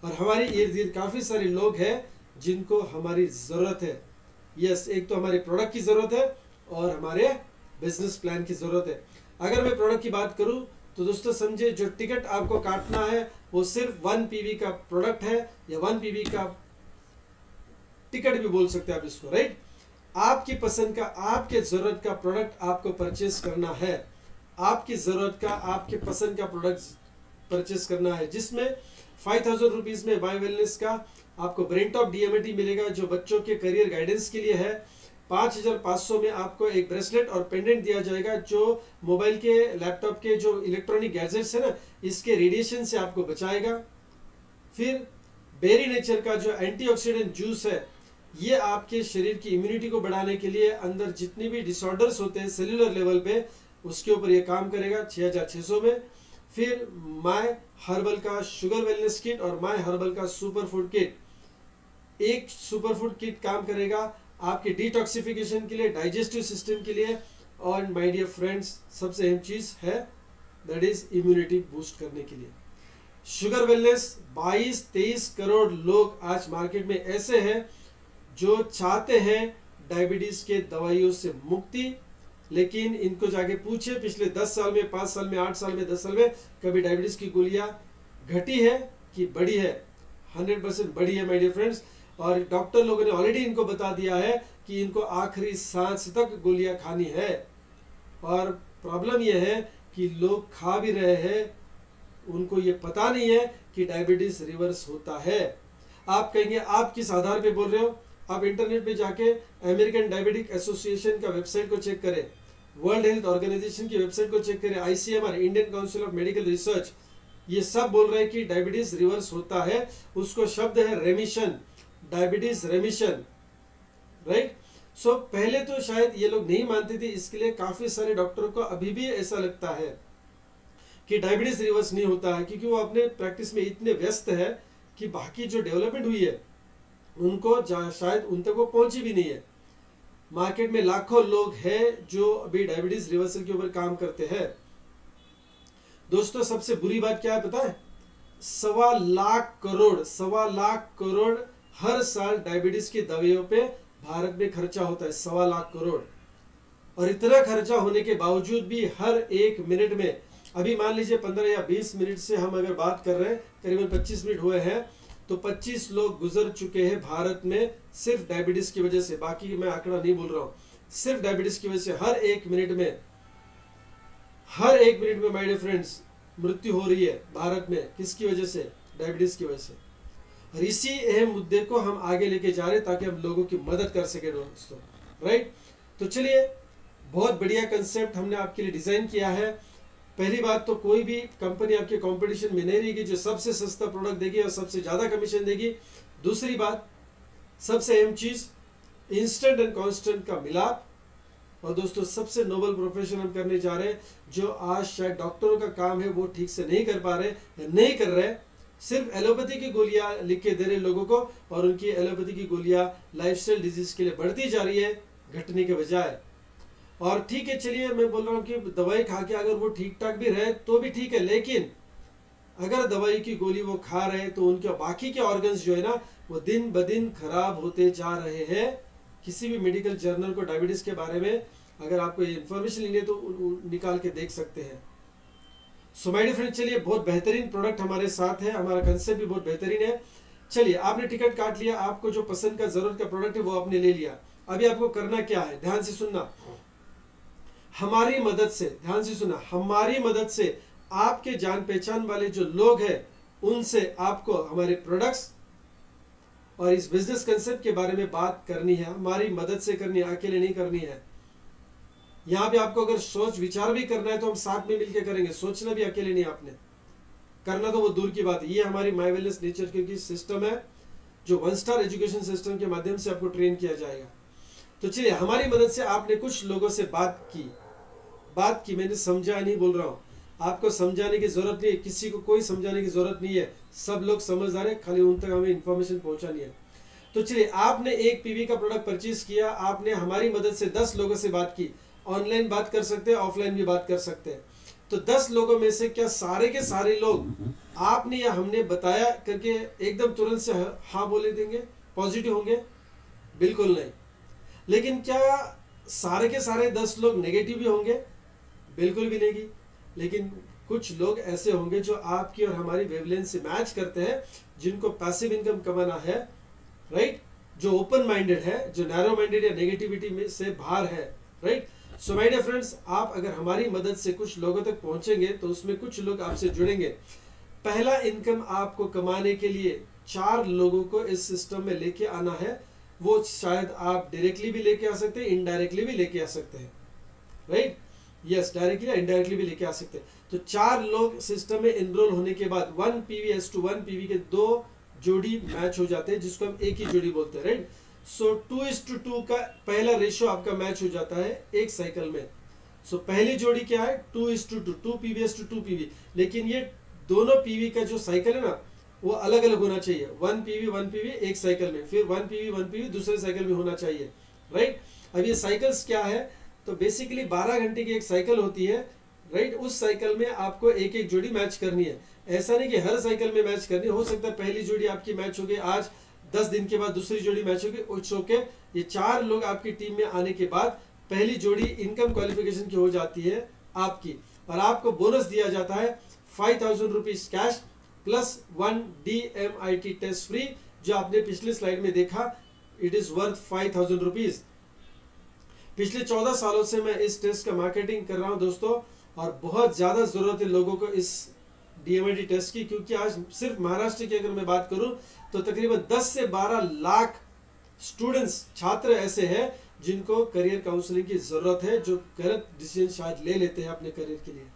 और हमारे इर्द गिर्द काफ़ी सारे लोग हैं जिनको हमारी ज़रूरत है। यस, एक तो हमारे प्रोडक्ट की ज़रूरत है और हमारे बिजनेस प्लान की ज़रूरत है। अगर मैं प्रोडक्ट की बात करूं तो दोस्तों समझे, जो टिकट आपको काटना है वो सिर्फ 1 PV का प्रोडक्ट है, या 1 PV का टिकट भी बोल सकते हैं आप इसको, राइट। आपकी पसंद का, आपके जरूरत का प्रोडक्ट आपको परचेस करना है, आपकी जरूरत का, आपके पसंद का प्रोडक्ट परचेस करना है, जिसमें 5000 रुपीज में माय वेलनेस का आपको ब्रेन टॉप DMT मिलेगा जो बच्चों के करियर गाइडेंस के लिए है। 5500 में आपको एक ब्रेसलेट और पेंडेंट दिया जाएगा जो मोबाइल के, लैपटॉप के जो इलेक्ट्रॉनिक गैजेट्स है ना, इसके रेडिएशन से आपको बचाएगा। फिर बेरी नेचर का जो एंटीऑक्सीडेंट जूस है, ये आपके शरीर की इम्यूनिटी को बढ़ाने के लिए, अंदर जितनी भी डिसऑर्डर्स होते हैं सेल्यूलर लेवल पे, उसके ऊपर ये काम करेगा 6600 में। फिर माय हर्बल का शुगर वेलनेस किट और माय हर्बल का सुपर फूड किट, एक सुपर फूड किट काम करेगा आपके डिटॉक्सिफिकेशन के लिए, डाइजेस्टिव सिस्टम के लिए, और माय डियर फ्रेंड्स सबसे अहम चीज है दैट इज इम्यूनिटी बूस्ट करने के लिए। शुगर वेलनेस, 22-23 करोड़ लोग आज मार्केट में ऐसे हैं जो चाहते हैं डायबिटीज के दवाइयों से मुक्ति, लेकिन इनको जाके पूछे पिछले 10 साल में, 5 साल में, 8 साल में, 10 साल में कभी डायबिटीज की गोलियां घटी है कि बढ़ी है? 100% बढ़ी है माय डियर फ्रेंड्स। और डॉक्टर लोगों ने ऑलरेडी इनको बता दिया है कि इनको आखिरी सांस तक गोलियां खानी है। और प्रॉब्लम यह है कि लोग खा भी रहे हैं, उनको ये पता नहीं है कि डायबिटीज रिवर्स होता है। आप कहेंगे आप किस आधार पे बोल रहे हो? आप इंटरनेट पे जाके अमेरिकन डायबिटिक एसोसिएशन का वेबसाइट को चेक करें, वर्ल्ड हेल्थ ऑर्गेनाइजेशन की वेबसाइट को चेक करें, ICMR Indian council of medical research, ये सब बोल रहे हैं कि डायबिटीज रिवर्स होता है। उसको शब्द है रेमिशन, डायबिटीज रेमिशन, राइट। सो पहले तो शायद ये लोग नहीं मानते थे, इसके लिए काफी सारे डॉक्टरों को अभी भी ऐसा लगता है कि डायबिटीज रिवर्स नहीं होता है, क्योंकि वो अपने प्रैक्टिस में इतने व्यस्त है कि बाकी जो डेवलपमेंट हुई है उनको शायद उन तक वो पहुंची भी नहीं है। मार्केट में लाखों लोग हैं जो अभी डायबिटीज रिवर्सल के ऊपर काम करते हैं। दोस्तों सबसे बुरी बात क्या है पता है? 1.25 लाख करोड़ हर साल डायबिटीज की दवाइयों पे भारत में खर्चा होता है, 1.25 करोड़। और इतना खर्चा होने के बावजूद भी हर एक मिनट में, अभी मान लीजिए 15 या 20 मिनट से हम अगर बात कर रहे हैं, करीबन 25 मिनट हुए हैं, तो 25 लोग गुजर चुके हैं भारत में सिर्फ डायबिटीज की वजह से। बाकी मैं आंकड़ा नहीं बोल रहा हूं, सिर्फ डायबिटीज की वजह से हर एक मिनट में माय डियर फ्रेंड्स मृत्यु हो रही है भारत में। किसकी वजह से? डायबिटीज की वजह से। और इसी अहम मुद्दे को हम आगे लेके जा रहे हैं ताकि हम लोगों की मदद कर सके दोस्तों, राइट। तो चलिए, बहुत बढ़िया कंसेप्ट हमने आपके लिए डिजाइन किया है। पहली बात तो कोई भी कंपनी आपके कंपटीशन में नहीं रहेगी जो सबसे सस्ता प्रोडक्ट देगी और सबसे ज्यादा कमीशन देगी। दूसरी बात, सबसे अहम चीज, इंस्टेंट एंड कांस्टेंट का मिलाप। और दोस्तों सबसे नोबल प्रोफेशन हम करने जा रहे हैं जो आज शायद डॉक्टरों का काम है वो ठीक से नहीं कर पा रहे, नहीं कर रहे, सिर्फ एलोपैथी की गोलियां लिख के दे रहे लोगों को, और उनकी एलोपैथी की गोलियां लाइफस्टाइल डिजीज के लिए बढ़ती जा रही है, घटने के बजाय। और ठीक है, चलिए मैं बोल रहा हूँ कि दवाई खा के अगर वो ठीक ठाक भी रहे तो भी ठीक है, लेकिन अगर दवाई की गोली वो खा रहे तो उनके बाकी के ऑर्गन्स जो है ना वो दिन ब दिन खराब होते जा रहे हैं। किसी भी मेडिकल जर्नल को डायबिटीज के बारे में अगर आपको ये इन्फॉर्मेशन लेनी है तो निकाल के देख सकते हैं। सो माय डियर फ्रेंड, चलिए, बहुत बेहतरीन प्रोडक्ट हमारे साथ है, हमारा कंसेप्ट भी बहुत बेहतरीन है। चलिए, आपने टिकट काट लिया, आपको जो पसंद का जरूरत का प्रोडक्ट है वो आपने ले लिया। अभी आपको करना क्या है, ध्यान से सुनना। हमारी मदद से, ध्यान से सुना, हमारी मदद से आपके जान पहचान वाले जो लोग हैं उनसे आपको हमारे प्रोडक्ट्स और इस बिजनेस कंसेप्ट के बारे में बात करनी है, हमारी मदद से करनी है, अकेले नहीं करनी है। यहाँ पे आपको अगर सोच विचार भी करना है तो हम साथ में मिलकर करेंगे, सोचना भी अकेले नहीं, आपने करना तो वो दूर की बात है। ये हमारी माय वेलनेस नेचर की सिस्टम है जो 1 स्टार एजुकेशन सिस्टम के माध्यम से आपको ट्रेन किया जाएगा। तो चलिए, हमारी मदद से आपने कुछ लोगों से बात की, मैंने समझा नहीं बोल रहा हूँ, आपको समझाने की जरूरत नहीं है, किसी को कोई समझाने की जरूरत नहीं है, सब लोग समझदार है, खाली उन तक हमें इंफॉर्मेशन पहुंचानी है। तो चलिए, आपने एक पीवी का प्रोडक्ट परचेज किया, आपने हमारी मदद से 10 लोगों से बात की, ऑनलाइन बात कर सकते हैं, ऑफलाइन भी बात कर सकते हैं। तो 10 लोगों में से क्या सारे के सारे लोग आपने या हमने बताया करके एकदम तुरंत से हाँ बोले देंगे, पॉजिटिव होंगे? बिल्कुल नहीं। लेकिन क्या सारे के सारे 10 लोग नेगेटिव भी होंगे? बिल्कुल भी नहीं। लेकिन कुछ लोग ऐसे होंगे जो आपकी और हमारी वेवलेंथ से मैच करते हैं, जिनको पैसिव इनकम कमाना है, राइट, जो ओपन माइंडेड है, जो नैरो माइंडेड या नेगेटिविटी में से बाहर है, right. So my dear friends, आप अगर हमारी मदद से कुछ लोगों तक पहुंचेंगे तो उसमें कुछ लोग आपसे जुड़ेंगे। पहला इनकम आपको कमाने के लिए 4 लोगों को इस सिस्टम में लेके आना है। वो शायद आप डायरेक्टली भी लेके आ सकते हैं, इनडायरेक्टली भी लेके आ सकते हैं, राइट। यस, डायरेक्टली या इनडायरेक्टली भी लेके आ सकते हैं। तो 4 लोग सिस्टम में एनरोल होने के बाद 1 PV/1 PV के 2 जोड़ी मैच हो जाते हैं, जिसको हम एक ही जोड़ी बोलते हैं, राइट। सो 2:2 का पहला रेशियो आपका मैच हो जाता है एक साइकिल में। सो पहली जोड़ी क्या है? 2:2, 2 PV/2 PV। लेकिन ये दोनों पीवी का जो साइकिल है ना वो अलग अलग होना चाहिए। 1 PV एक साइकिल में, फिर 1 PV दूसरे साइकिल में होना चाहिए, राइट। अब ये साइकिल्स क्या है? तो बेसिकली 12 घंटे की एक साइकिल होती है, राइट। उस साइकिल में आपको एक एक जोड़ी मैच करनी है। ऐसा नहीं कि हर साइकिल में मैच करनी, हो सकता है पहली जोड़ी आपकी मैच हो गई आज, 10 दिन के बाद दूसरी जोड़ी मैच होगी, इट्स ओके। ये 4 लोग आपकी टीम में आने के बाद पहली जोड़ी इनकम क्वालिफिकेशन की हो जाती है आपकी, और आपको बोनस दिया जाता है 5,000 rupees cash plus 1 DMIT test free, जो आपने पिछले स्लाइड में देखा, इट इज वर्थ 5,000 रुपीज। पिछले 14 सालों से मैं इस टेस्ट का मार्केटिंग कर रहा हूं दोस्तों, और बहुत ज्यादा जरूरत है लोगों को इस DMIT टेस्ट की, क्योंकि आज सिर्फ महाराष्ट्र की अगर मैं बात करूं तो तकरीबन 10 से 12 लाख स्टूडेंट्स, छात्र ऐसे हैं जिनको करियर काउंसलिंग की जरूरत है, जो गलत डिसीजन शायद ले लेते हैं अपने करियर के लिए।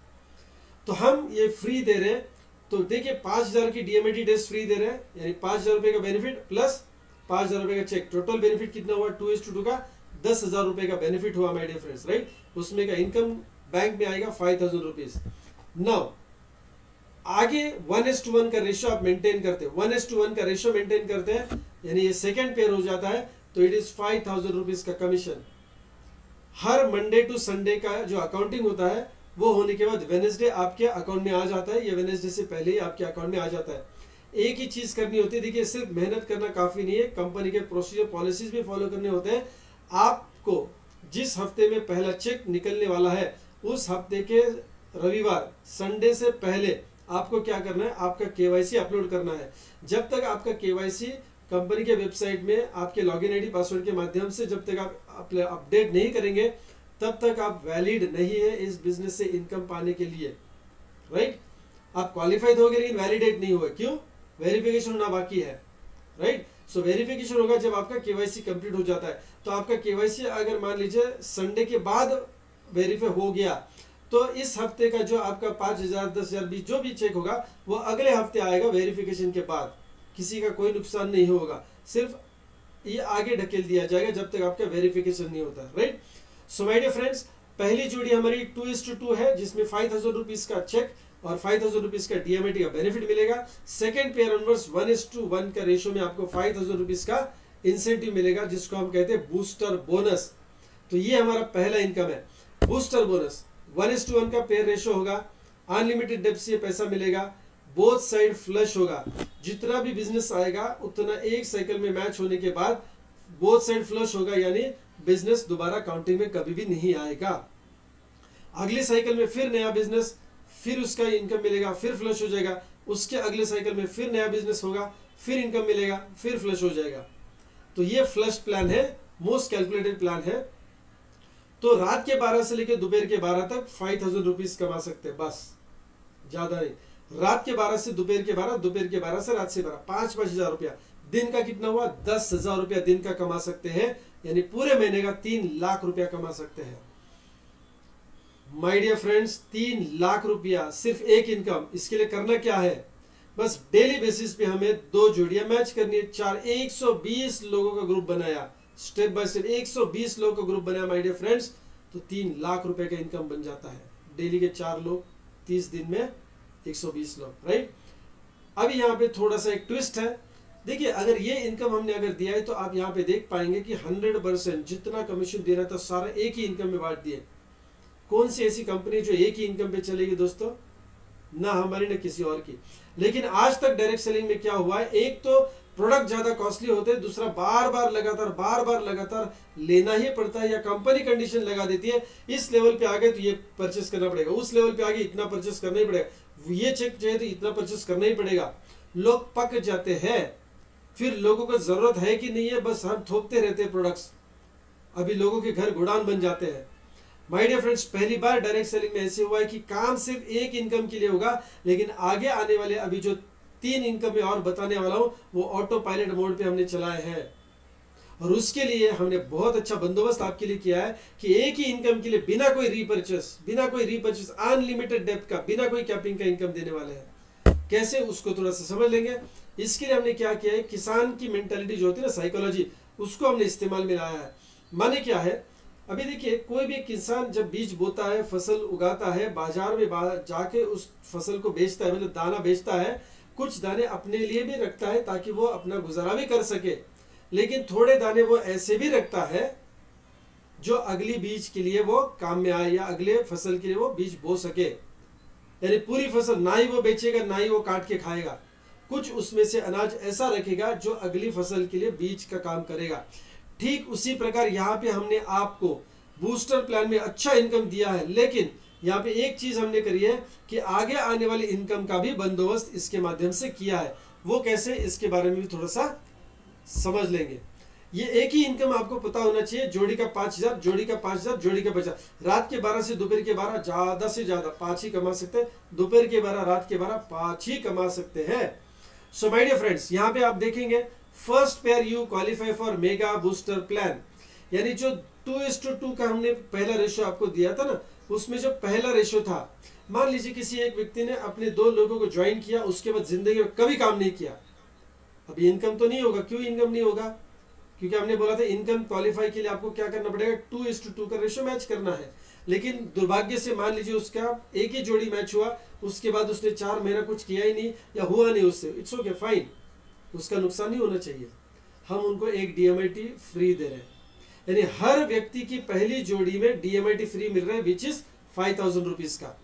तो हम ये फ्री दे रहे हैं। तो देखिए 5,000 की DMIT टेस्ट फ्री दे रहे हैं, यानी 5,000 रुपए का बेनिफिट प्लस 5,000 रुपए का चेक, टोटल बेनिफिट कितना हुआ 2:2 का 10,000 रुपए का बेनिफिट हुआ माय डियर फ्रेंड्स, राइट। उसमें का इनकम बैंक में आएगा 5,000 रुपीज। नाउ आगे 1:1 का रेशियो आप मेंटेन करते हैं, 1:1 का रेशियो मेंटेन करते हैं, यानी ये सेकेंड पेयर हो जाता है, तो इट इज 5,000 रुपीज का कमीशन। हर मंडे टू संडे का जो अकाउंटिंग होता है वो होने के बाद वेडनेसडे आपके अकाउंट में आ जाता है, या वेडनेसडे से पहले ही आपके अकाउंट में आ जाता है। एक ही चीज करनी होती है, देखिए सिर्फ मेहनत करना काफी नहीं है, कंपनी के प्रोसीजर पॉलिसीज भी फॉलो करने होते हैं। आपको जिस हफ्ते में पहला चेक निकलने वाला है उस हफ्ते के रविवार संडे से पहले आपको क्या करना है, आपका KYC अपलोड करना है। जब तक आपका KYC कंपनी के वेबसाइट में आपके लॉगिन आईडी पासवर्ड के माध्यम से जब तक आप अपडेट नहीं करेंगे तब तक आप वैलिड नहीं है इस बिजनेस से इनकम पाने के लिए, राइट। आप क्वालिफाइड हो गए लेकिन वैलिडेट नहीं हुए, क्यों? वेरिफिकेशन होना बाकी है, राइट। सो वेरिफिकेशन होगा जब आपका KYC कंप्लीट हो जाता है। तो आपका KYC अगर मान लीजिए संडे के बाद वेरीफाई हो गया, तो इस हफ्ते का जो आपका 5,000 10,000 20 जो भी चेक होगा वो अगले हफ्ते आएगा वेरिफिकेशन के बाद। किसी का कोई नुकसान नहीं होगा, सिर्फ ये आगे ढकेल दिया जाएगा जब तक आपका वेरिफिकेशन नहीं होता, right. So my dear friends, पहली जोड़ी हमारी 2:2 है, जिसमें 5,000 रुपीज का चेक और 5,000 रुपीज का DMIT का बेनिफिट मिलेगा। सेकेंड पेयर ऑनवर्ड्स 1:1 का रेशियो में आपको 5,000 रुपीज का इंसेंटिव मिलेगा, जिसको हम कहते हैं बूस्टर बोनस। तो ये हमारा पहला इनकम है, बूस्टर बोनस। 1:1 का पेयर रेशियो होगा, अनलिमिटेड डेप्थ से पैसा मिलेगा, बोथ साइड फ्लश होगा। जितना भी बिजनेस आएगा उतना एक साइकिल में मैच होने के बाद बोथ साइड फ्लश होगा, यानी बिजनेस दोबारा काउंटिंग में कभी भी नहीं आएगा। अगले साइकिल में फिर नया बिजनेस, फिर उसका इनकम मिलेगा, फिर फ्लश हो जाएगा। उसके अगले साइकिल में फिर नया बिजनेस होगा, फिर इनकम मिलेगा, फिर फ्लश हो जाएगा। तो ये फ्लश प्लान है, मोस्ट कैलकुलेटेड प्लान है। तो रात के 12 से लेकर दोपहर के 12 तक 5,000 रुपीज कमा सकते हैं, बस, ज्यादा नहीं। रात के 12 से दोपहर के 12, दोपहर के 12 से रात से 12, 5,000 रुपया। दिन का कितना हुआ? 10,000 रुपया दिन का कमा सकते हैं, यानी पूरे महीने का 3 लाख रुपया कमा सकते हैं। माय डियर फ्रेंड्स, 3 लाख रुपया सिर्फ एक इनकम। इसके लिए करना क्या है? बस डेली बेसिस पे हमें 2 जोड़ियां मैच करनी है। 120 लोगों का ग्रुप बनाया, स्टेप बाय स्टेप 120 लोगों का ग्रुप बनाया माय डियर फ्रेंड्स, तो 3 लाख रुपए का इनकम बन जाता है। डेली के 4 लोग, 30 दिन में 120 लोग, राइट। अभी यहाँ पे थोड़ा सा एक ट्विस्ट है। देखिए, अगर ये इनकम हमने अगर दिया है तो आप यहाँ पे देख पाएंगे कि 100% जितना कमीशन देना था सारा एक ही इनकम में बांट दिए। कौन सी ऐसी कंपनी जो एक ही इनकम पे चलेगी दोस्तों? ना हमारी ना किसी और की। लेकिन आज तक डायरेक्ट सेलिंग में क्या हुआ है, एक तो प्रोडक्ट ज्यादा कॉस्टली होते हैं, दूसरा बार बार लगातार लेना ही पड़ता है, या कंपनी कंडीशन लगा देती है, इस लेवल पे आ गए तो ये परचेस करना पड़ेगा, उस लेवल पे आ गए इतना परचेस करना ही पड़ेगा, ये चेक चाहिए तो इतना परचेस करना ही पड़ेगा। लोग पक जाते हैं, फिर लोगों को जरूरत है कि नहीं है, बस हम थोपते रहते हैं प्रोडक्ट्स। अभी लोगों के घर गुडान बन जाते हैं। माय डियर फ्रेंड्स, पहली बार डायरेक्ट सेलिंग में ऐसे हुआ है कि काम सिर्फ एक इनकम के लिए होगा, लेकिन आगे आने वाले अभी जो 3 इनकम में और बताने वाला हूं वो ऑटो पायलट मोड पे हमने चलाए हैं। और उसके लिए हमने बहुत अच्छा बंदोबस्त आपके लिए किया है कि एक ही इनकम के लिए बिना कोई रीपर्चेस अनलिमिटेड डेप्थ का, बिना कोई कैपिंग का इनकम देने वाले हैं। कैसे, उसको थोड़ा सा समझ लेंगे। इसके लिए हमने क्या किया है, किसान की मेंटालिटी जो होती है ना, साइकोलॉजी, उसको हमने इस्तेमाल में लाया है। माने क्या है, अभी देखिए, कोई भी किसान जब बीज बोता है, फसल उगाता है, बाजार में जाके उस फसल को बेचता है, मतलब दाना बेचता है, कुछ दाने अपने लिए भी रखता है ताकि वो अपना गुजारा भी कर सके, लेकिन थोड़े दाने वो ऐसे भी रखता है जो अगली बीज के लिए वो काम में आए, या अगले फसल के लिए वो बीज बो सके। यानी पूरी फसल ना ही वो बेचेगा, ना ही वो काट के खाएगा, कुछ उसमें से अनाज ऐसा रखेगा जो अगली फसल के लिए बीज का काम करेगा। ठीक उसी प्रकार यहाँ पे हमने आपको बूस्टर प्लान में अच्छा इनकम दिया है, लेकिन यहाँ पे एक चीज हमने करी है कि आगे आने वाली इनकम का भी बंदोबस्त इसके माध्यम से किया है। वो कैसे, इसके बारे में भी थोड़ा सा समझ लेंगे। ये एक ही इनकम आपको पता होना चाहिए, जोड़ी का 5,000, जोड़ी का 5,000, जोड़ी का 50। रात के 12 से दोपहर के 12 ज्यादा से ज्यादा 5 ही कमा सकते हैं, दोपहर के 12 रात के 12 5 ही कमा सकते हैं। सो माय डियर फ्रेंड्स, यहाँ पे आप देखेंगे first pair you qualify for mega booster plan, यानी जो 2:2 का हमने पहला रेशियो आपको दिया था ना, उसमें जो पहला रेशियो था, मान लीजिए किसी एक व्यक्ति ने अपने 2 लोगों को ज्वाइन किया, उसके बाद जिंदगी में कभी काम नहीं किया, अभी इनकम तो नहीं होगा। क्यों इनकम नहीं होगा? क्योंकि हमने बोला था इनकम क्वालिफाई के लिए आपको क्या करना पड़ेगा, 2:2 का रेशियो मैच करना है। लेकिन दुर्भाग्य से मान लीजिए उसका एक ही जोड़ी मैच हुआ, उसके बाद उसने 4 महीना कुछ किया ही नहीं या हुआ नहीं उससे, इट्स ओके फाइन, उसका नुकसान नहीं होना चाहिए। हम उनको एक DMIT फ्री दे रहे हैं, यानी हर व्यक्ति की पहली जोड़ी में DMIT फ्री मिल रहा है, विच इज 5,000 रुपीज का।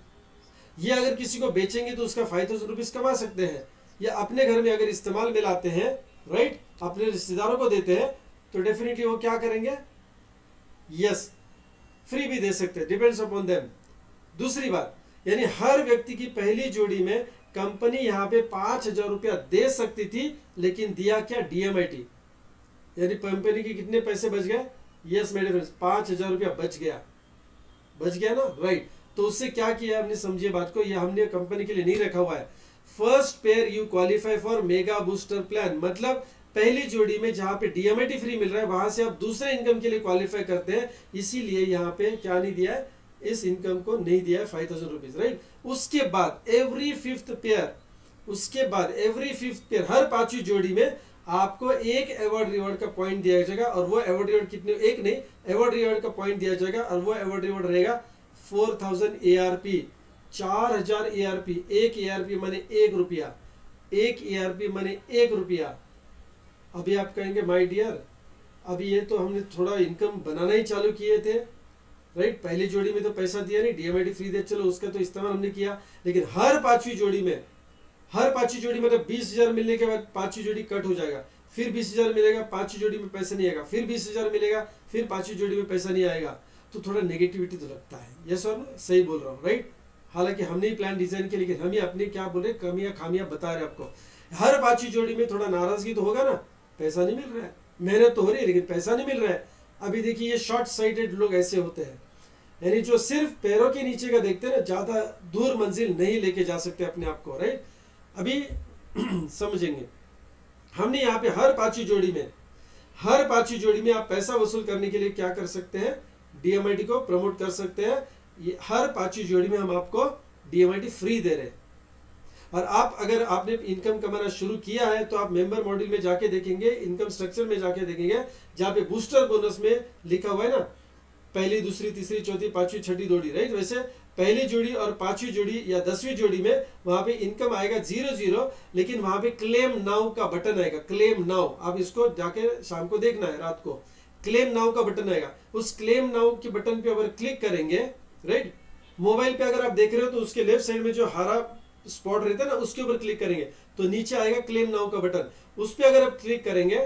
ये अगर किसी को बेचेंगे तो उसका 5,000 रुपीज कमा सकते हैं, या अपने घर में अगर इस्तेमाल में लाते हैं, राइट, अपने रिश्तेदारों को देते हैं, तो डेफिनेटली वो क्या करेंगे, यस, फ्री भी दे सकते हैं, डिपेंड्स अपॉन देम। दूसरी बात, यानी हर व्यक्ति की पहली जोड़ी में कंपनी यहाँ पे 5,000 रुपया दे सकती थी, लेकिन दिया क्या, DMIT, यानी कंपनी के कितने पैसे बच गए, यस मेरे फ्रेंड्स, 5,000 रुपया बच गया ना, राइट। तो उससे क्या किया हमने, समझिए बात को, ये हमने कंपनी के लिए नहीं रखा हुआ है। First pair you qualify for mega booster plan, मतलब पहली जोड़ी में जहां पे DMIT फ्री मिल रहा है, वहां से आप दूसरे इनकम के लिए क्वालिफाई करते हैं, इसीलिए यहाँ पे क्या नहीं दिया है, इस इनकम को नहीं दिया है 5,000 रुपीज, राइट। उसके बाद एवरी फिफ्थ पेयर, हर 5वीं जोड़ी में आपको एक अवार्ड रिवॉर्ड का पॉइंट दिया जाएगा, और वो अवार्ड रिवॉर्ड कितने, एक नहीं, अवार्ड रिवॉर्ड का पॉइंट दिया जाएगा, और वो अवार्ड रिवॉर्ड रहेगा 4,000 ARP, 4,000 ARP। एक ARP माने 1 रुपया, एक ARP माने 1 रुपया। अभी आप कहेंगे माय डियर, अभी ये तो हमने थोड़ा इनकम बनाना ही चालू किए थे, राइट, पहली जोड़ी में तो पैसा दिया नहीं, DMIT फ्री दे, चलो उसका तो इस्तेमाल हमने किया, लेकिन हर 5वीं जोड़ी में, मतलब 20,000 मिलने के बाद 5वीं जोड़ी कट हो जाएगा, फिर 20,000 मिलेगा, 5वीं जोड़ी में पैसा नहीं आएगा, फिर 20,000 मिलेगा, फिर 5वीं जोड़ी में पैसा नहीं आएगा, तो थोड़ा नेगेटिविटी तो लगता है। यस और नो, सही बोल रहा हूँ, राइट। हालांकि हमने ही प्लान डिजाइन किया, लेकिन हम ही अपने क्या बोल रहे, कमियां खामियां बता रहे आपको। हर 5वीं जोड़ी में थोड़ा नाराजगी तो होगा ना, पैसा नहीं मिल रहा है, मेहनत तो हो रही है लेकिन पैसा नहीं मिल रहा है। अभी देखिए ये शॉर्ट साइटेड लोग ऐसे होते हैं, यानी जो सिर्फ पैरों के नीचे का देखते हैं ना, ज्यादा दूर मंजिल नहीं लेके जा सकते अपने आप को, राइट। अभी समझेंगे, हमने यहाँ पे हर 5वीं जोड़ी में आप पैसा वसूल करने के लिए क्या कर सकते हैं, DMIT को प्रमोट कर सकते हैं। ये हर 5वीं जोड़ी में हम आपको DMIT फ्री दे रहे हैं। और आप अगर आपने इनकम कमाना शुरू किया है, तो आप मेंबर मॉड्यूल में जाके देखेंगे, इनकम स्ट्रक्चर में जाके देखेंगे, जहाँ पे बूस्टर बोनस में लिखा हुआ है ना, पहली, दूसरी, तीसरी, चौथी, 5वीं, 6वीं जोड़ी, राइट। वैसे पहली जोड़ी और 5वीं जोड़ी या 10वीं जोड़ी में वहां पे इनकम आएगा 0, लेकिन वहां पे क्लेम नाउ का बटन आएगा, क्लेम नाउ। आप इसको जाके शाम को देखना है, रात को, क्लेम नाउ का बटन आएगा। उस क्लेम नाउ के बटन पे अगर क्लिक करेंगे, राइट, मोबाइल पे अगर आप देख रहे हो तो उसके लेफ्ट साइड में जो हरा स्पॉट रहता है ना, उसके ऊपर क्लिक करेंगे तो नीचे आएगा क्लेम नाउ का बटन। उस पर अगर आप क्लिक करेंगे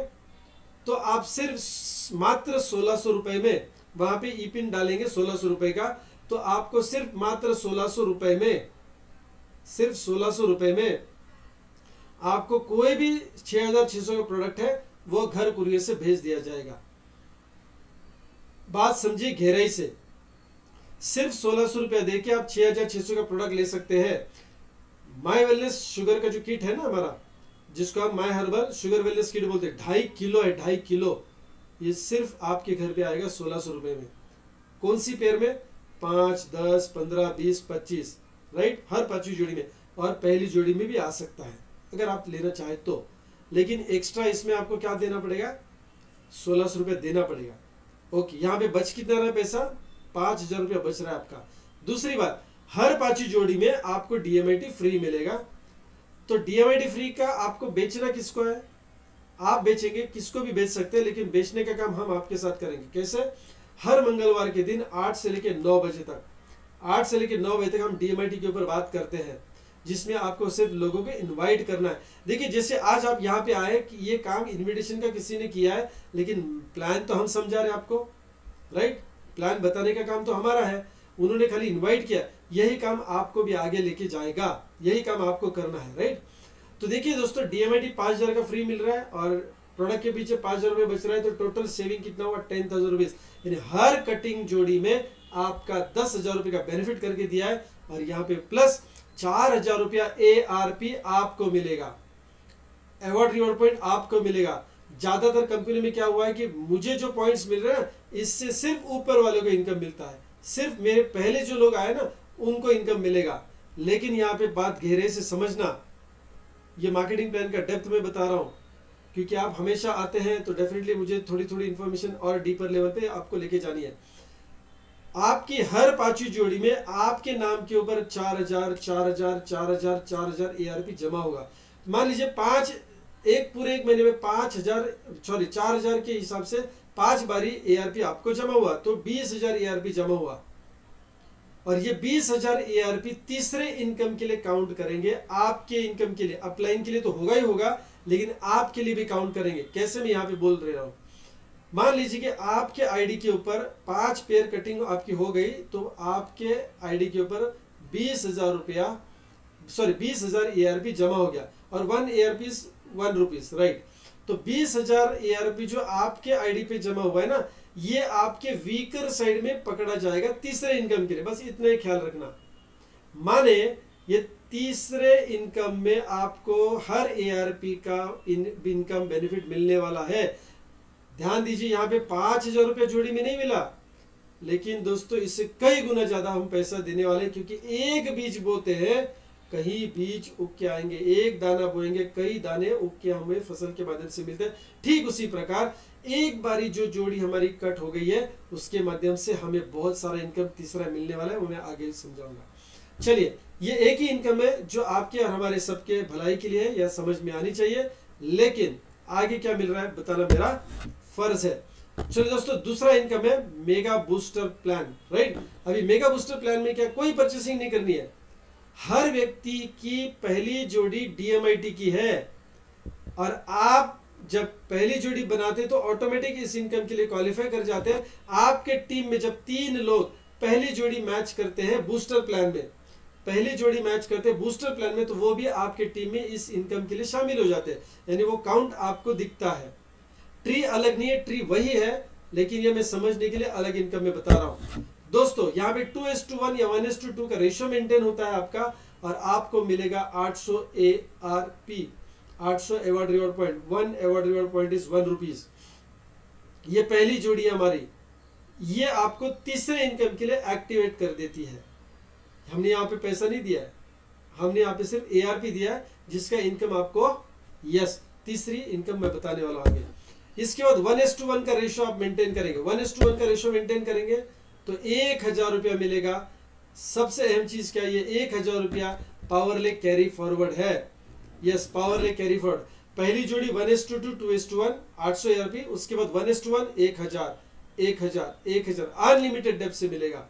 तो आप सिर्फ मात्र 1,600 रुपए में वहां पे ई पिन डालेंगे, 1,600 रुपए का, तो आपको सिर्फ मात्र 1,600 रुपए में, सिर्फ 1,600 रुपए में आपको कोई भी 6,600 का प्रोडक्ट है वो घर कुरियर से भेज दिया जाएगा। बात समझिए गहराई से, सिर्फ 1,600 रुपया देके आप 6,600 का प्रोडक्ट ले सकते हैं। माय वेलनेस शुगर का जो किट है ना हमारा, जिसको हम my herbal sugar wellness kit बोलते हैं, 2.5 किलो है, 2.5 किलो, ये सिर्फ आपके घर पे आएगा 1,600 रुपए में। कौन सी पेयर में, 5, 10, 15, 20, 25, राइट, हर 5वीं जोड़ी में, और पहली जोड़ी में भी आ सकता है अगर आप लेना चाहे तो। लेकिन एक्स्ट्रा इसमें आपको क्या देना पड़ेगा, 1,600 रुपये देना पड़ेगा। ओके, यहाँ पे बच कितना रहा पैसा, 5,000 रुपया बच रहा है आपका। दूसरी बात, हर 5वीं जोड़ी में आपको DMIT फ्री मिलेगा। तो DMIT फ्री का आपको बेचना किसको है, आप बेचेंगे, किसको भी बेच सकते हैं, लेकिन बेचने का काम हम आपके साथ करेंगे। कैसे, हर मंगलवार के दिन 8 से लेकर 9 बजे तक, 8 से लेकर 9 बजे तक हम DMIT के ऊपर बात करते हैं, जिसमें आपको सिर्फ लोगों को इनवाइट करना है। देखिए जैसे आज आप यहाँ पे आए कि ये काम इनविटेशन का किसी ने किया है, लेकिन प्लान तो हम समझा रहे हैं आपको, राइट। प्लान बताने का काम तो हमारा है, उन्होंने खाली इनवाइट किया, यही काम आपको भी आगे लेके जाएगा, यही काम आपको करना है, राइट। तो देखिए दोस्तों, DMIT 5,000 का फ्री मिल रहा है और प्रोडक्ट के पीछे 5,000 रुपये बच रहा है, तो टोटल सेविंग कितना हुआ 10,000 रुपीज, यानी हर कटिंग जोड़ी में आपका 10,000 रुपये का बेनिफिट करके दिया है, और यहाँ पे प्लस 4,000 रुपया ARP आपको मिलेगा, अवार्ड रिवॉर्ड पॉइंट आपको मिलेगा। ज्यादातर कंपनी में क्या हुआ है कि मुझे जो पॉइंट्स मिल रहे हैं इससे सिर्फ ऊपर वालों को इनकम मिलता है, सिर्फ मेरे पहले जो लोग आए ना उनको इनकम मिलेगा। लेकिन यहाँ पे बात गहरे से समझना, ये मार्केटिंग प्लान का डेप्थ में बता रहा हूँ, क्योंकि आप हमेशा आते हैं तो डेफिनेटली मुझे थोड़ी थोड़ी इन्फॉर्मेशन और डीपर लेवल पे आपको लेके जानी है। आपकी हर 5वीं जोड़ी में आपके नाम के ऊपर 4,000 4,000 4,000 4,000 ARP जमा होगा। मान लीजिए पूरे एक महीने में 4,000 के हिसाब से 5 बारी ARP आपको जमा हुआ, तो 20,000 ARP जमा हुआ, और ये 20,000 ARP तीसरे इनकम के लिए काउंट करेंगे, आपके इनकम के लिए। अपलाइन के लिए तो होगा ही होगा, लेकिन आपके लिए भी काउंट करेंगे। कैसे, मैं यहाँ पे बोल रहा हूँ। मान लीजिए कि आपके आईडी के ऊपर 5 पेयर कटिंग आपकी हो गई, तो आपके आईडी के ऊपर 20,000 ARP जमा हो गया, और 1 ARP इज 1 रुपीज, राइट। तो 20,000 ARP जो आपके आईडी पे जमा हुआ है ना, ये आपके वीकर साइड में पकड़ा जाएगा तीसरे इनकम के लिए, बस इतना ही ख्याल रखना। माने ये तीसरे इनकम में आपको हर ARP का इनकम बेनिफिट मिलने वाला है। ध्यान दीजिए, यहाँ पे 5,000 रुपये जोड़ी में नहीं मिला, लेकिन दोस्तों इससे कई गुना ज्यादा हम पैसा देने वाले हैं, क्योंकि एक बीज बोते हैं कहीं बीज उग के आएंगे, एक दाना बोएंगे कई दाने उग के हमें फसल के माध्यम से मिलते हैं। ठीक उसी प्रकार एक बारी जो जोड़ी हमारी कट हो गई है, उसके माध्यम से हमें बहुत सारा इनकम तीसरा मिलने वाला है, वो मैं आगे समझाऊंगा। चलिए, ये एक ही इनकम है जो आपके और हमारे सबके भलाई के लिए है, यह समझ में आनी चाहिए, लेकिन आगे क्या मिल रहा है बताना मेरा फर्ज है। चलिए दोस्तों, दूसरा इनकम है मेगा बूस्टर प्लान, राइट। अभी मेगा बूस्टर प्लान में क्या, कोई परचेसिंग नहीं करनी है, हर व्यक्ति की पहली जोड़ी DMIT की है, और आप जब पहली जोड़ी बनाते तो ऑटोमेटिक इस इनकम के लिए क्वालिफाई कर जाते हैं। आपके टीम में जब 3 लोग पहली जोड़ी मैच करते हैं बूस्टर प्लान में, पहली जोड़ी मैच करते हैं बूस्टर प्लान में, तो वो भी आपके टीम में इस इनकम के लिए शामिल हो जाते हैं, यानी वो काउंट आपको दिखता है। ट्री अलग नहीं है, ट्री वही है, लेकिन ये मैं समझने के लिए अलग इनकम में बता रहा हूं। दोस्तों यहाँ पे 2:1 या 1:2 का रेशियो मेंटेन होता है आपका, और आपको मिलेगा 800 ARP, 800 award reward point. 1 award reward point is 1 rupees. ये पहली जोड़ी है हमारी, ये आपको तीसरे इनकम के लिए एक्टिवेट कर देती है। हमने यहाँ पे पैसा नहीं दिया है, हमने यहाँ पे सिर्फ ARP दिया है, जिसका इनकम आपको तीसरी इनकम मैं बताने वाला हूँ आगे। इसके बाद 1:1 का रेशियो आप मेंटेन करेंगे, 1:1 का रेशियो मेंटेन करेंगे तो 1,000 रुपया मिलेगा। सबसे अहम चीज क्या है, ये 1,000 रुपया पावरले कैरी फॉरवर्ड है। पावरले कैरी फॉरवर्ड। पहली जोड़ी 1:2, 2:1 800 ARP, उसके बाद 1:1 1,000 1,000 1,000 अनलिमिटेड डेप्थ से मिलेगा।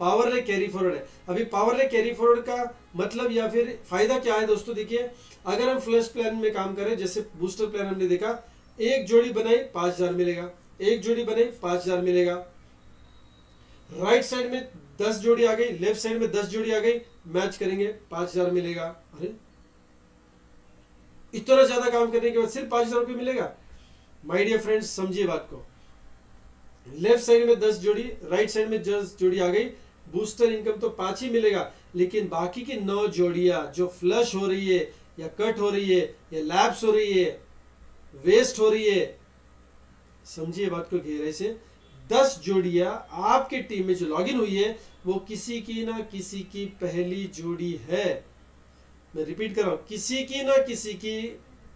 पावरले कैरी फॉरवर्ड है। अभी पावरले कैरी फॉरवर्ड का मतलब या फिर फायदा क्या है दोस्तों, देखिए अगर हम फ्लश प्लान में काम करें, जैसे बूस्टर प्लान हमने देखा, एक जोड़ी बनाई 5,000 मिलेगा, एक जोड़ी बनाई 5,000 मिलेगा, राइट साइड में 10 जोड़ी आ गई, लेफ्ट साइड में 10 जोड़ी आ गई, मैच करेंगे 5,000 मिलेगा। अरे इतना ज्यादा काम करने के बाद सिर्फ 5,000 रुपये मिलेगा। माय डियर फ्रेंड्स, समझिए बात को, लेफ्ट साइड में 10 जोड़ी, राइट साइड में 10 जोड़ी आ गई, बूस्टर इनकम तो 5 ही मिलेगा, लेकिन बाकी की 9 जोड़ियां जो फ्लश हो रही है या कट हो रही है या लैप्स हो रही है, वेस्ट हो रही है, समझिए बात को गहराई से, 10 जोड़ियां आपके टीम में जो लॉगिन हुई है वो किसी की ना किसी की पहली जोड़ी है। मैं रिपीट कर रहा हूं, किसी की ना किसी की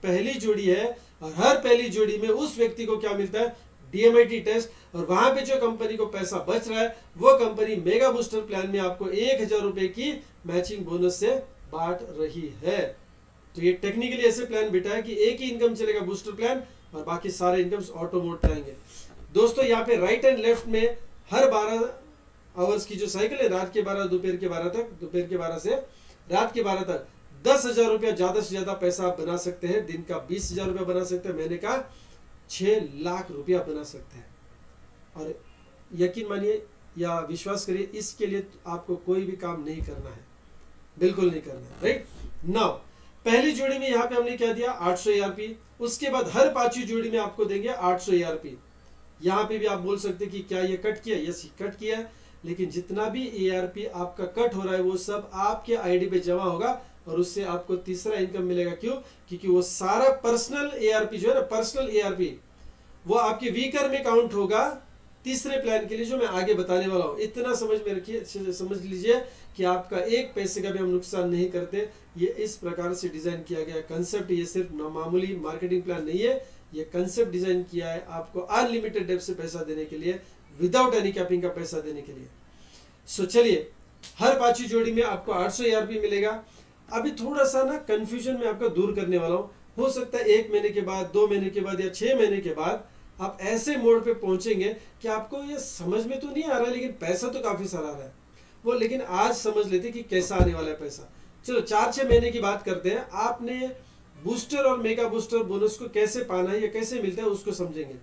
पहली जोड़ी है, और हर पहली जोड़ी में उस व्यक्ति को क्या मिलता है, DMIT टेस्ट, और वहां पे जो कंपनी को पैसा बच रहा है वो कंपनी मेगा बूस्टर प्लान में आपको 1,000 रुपए की मैचिंग बोनस से बांट रही है। तो ये टेक्निकली ऐसे प्लान बिठा है कि एक ही इनकम चलेगा बूस्टर प्लान, और बाकी सारे इनकम्स ऑटो मोड पे आएंगे। दोस्तों यहाँ पे राइट एंड लेफ्ट में हर 12 आवर्स की जो साइकिल है, रात के 12 दोपहर के 12 तक, दोपहर के 12 से रात के 12 तक 10,000 रुपया ज्यादा से ज्यादा पैसा आप बना सकते हैं। दिन का 20,000 रुपया बना सकते हैं, महीने का 6 लाख रुपया बना सकते हैं। और यकीन मानिए या विश्वास करिए, इसके लिए आपको कोई भी काम नहीं करना है, बिल्कुल नहीं करना है। राइट नाउ पहली जोड़ी में यहाँ पे हमने क्या दिया 800 ARP, उसके बाद हर पांचवी जोड़ी में आपको देंगे 800 ARP। यहाँ पे भी आप बोल सकते कि क्या ये कट किया, यस कट किया है, लेकिन जितना भी ARP आपका कट हो रहा है वो सब आपके आईडी पे जमा होगा और उससे आपको तीसरा इनकम मिलेगा। क्यों? क्योंकि वो सारा पर्सनल ARP जो है ना, पर्सनल ARP वो आपके वीकर में काउंट होगा तीसरे प्लान के लिए जो मैं आगे बताने वाला हूं। इतना समझ में रखिए, समझ लीजिए कि आपका एक पैसे का भी हम नुकसान नहीं करते। ये इस प्रकार से डिजाइन किया गया कंसेप्ट, ये सिर्फ मामूली मार्केटिंग प्लान नहीं है, ये कंसेप्ट डिजाइन किया है आपको अनलिमिटेड डेप्थ से पैसा देने के लिए, विदाउट एनी कैपिंग का पैसा देने के लिए। सो चलिए, हर पांचवी जोड़ी में आपको 800 ARP मिलेगा। अभी थोड़ा सा ना कंफ्यूजन में आपका दूर करने वाला हूं। हो सकता है 1 महीने के बाद, 2 महीने के बाद या 6 महीने के बाद आप ऐसे मोड पे पहुंचेंगे कि आपको ये समझ में तो नहीं आ रहा है, लेकिन पैसा तो काफी सारा आ रहा है वो। लेकिन आज समझ लेते कि कैसा आने वाला है पैसा। चलो 4-6 महीने की बात करते हैं। आपने बूस्टर और मेगा बूस्टर बोनस को कैसे पाना है या कैसे मिलता है उसको समझेंगे।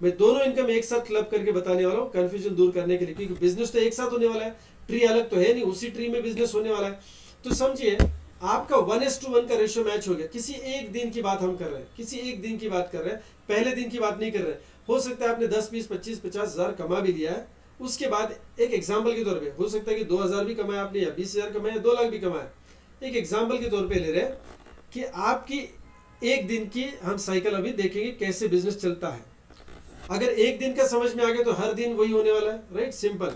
मैं दोनों इनकम एक साथ क्लब करके बताने वाला हूँ कंफ्यूजन दूर करने के लिए, क्योंकि बिजनेस तो एक साथ होने वाला है, ट्री अलग तो है नहीं, उसी ट्री में बिजनेस होने वाला है। तो समझिए, आपका 1:1 का रेशियो मैच हो गया। किसी एक दिन की बात हम कर रहे हैं, किसी एक दिन की बात कर रहे हैं, पहले दिन की बात नहीं कर रहे। हो सकता है आपने 10, 20, 25, 50 हजार कमा भी लिया है, उसके बाद एक एग्जाम्पल के तौर पे हो सकता है कि 2,000 भी कमाया आपने, या 20,000 कमाया, 2 लाख भी कमाया। एक एग्जाम्पल के तौर पे ले रहे हैं कि आपकी एक दिन की हम साइकिल अभी देखेंगे कैसे बिजनेस चलता है। अगर एक दिन का समझ में आ गया तो हर दिन वही होने वाला है। Right, simple.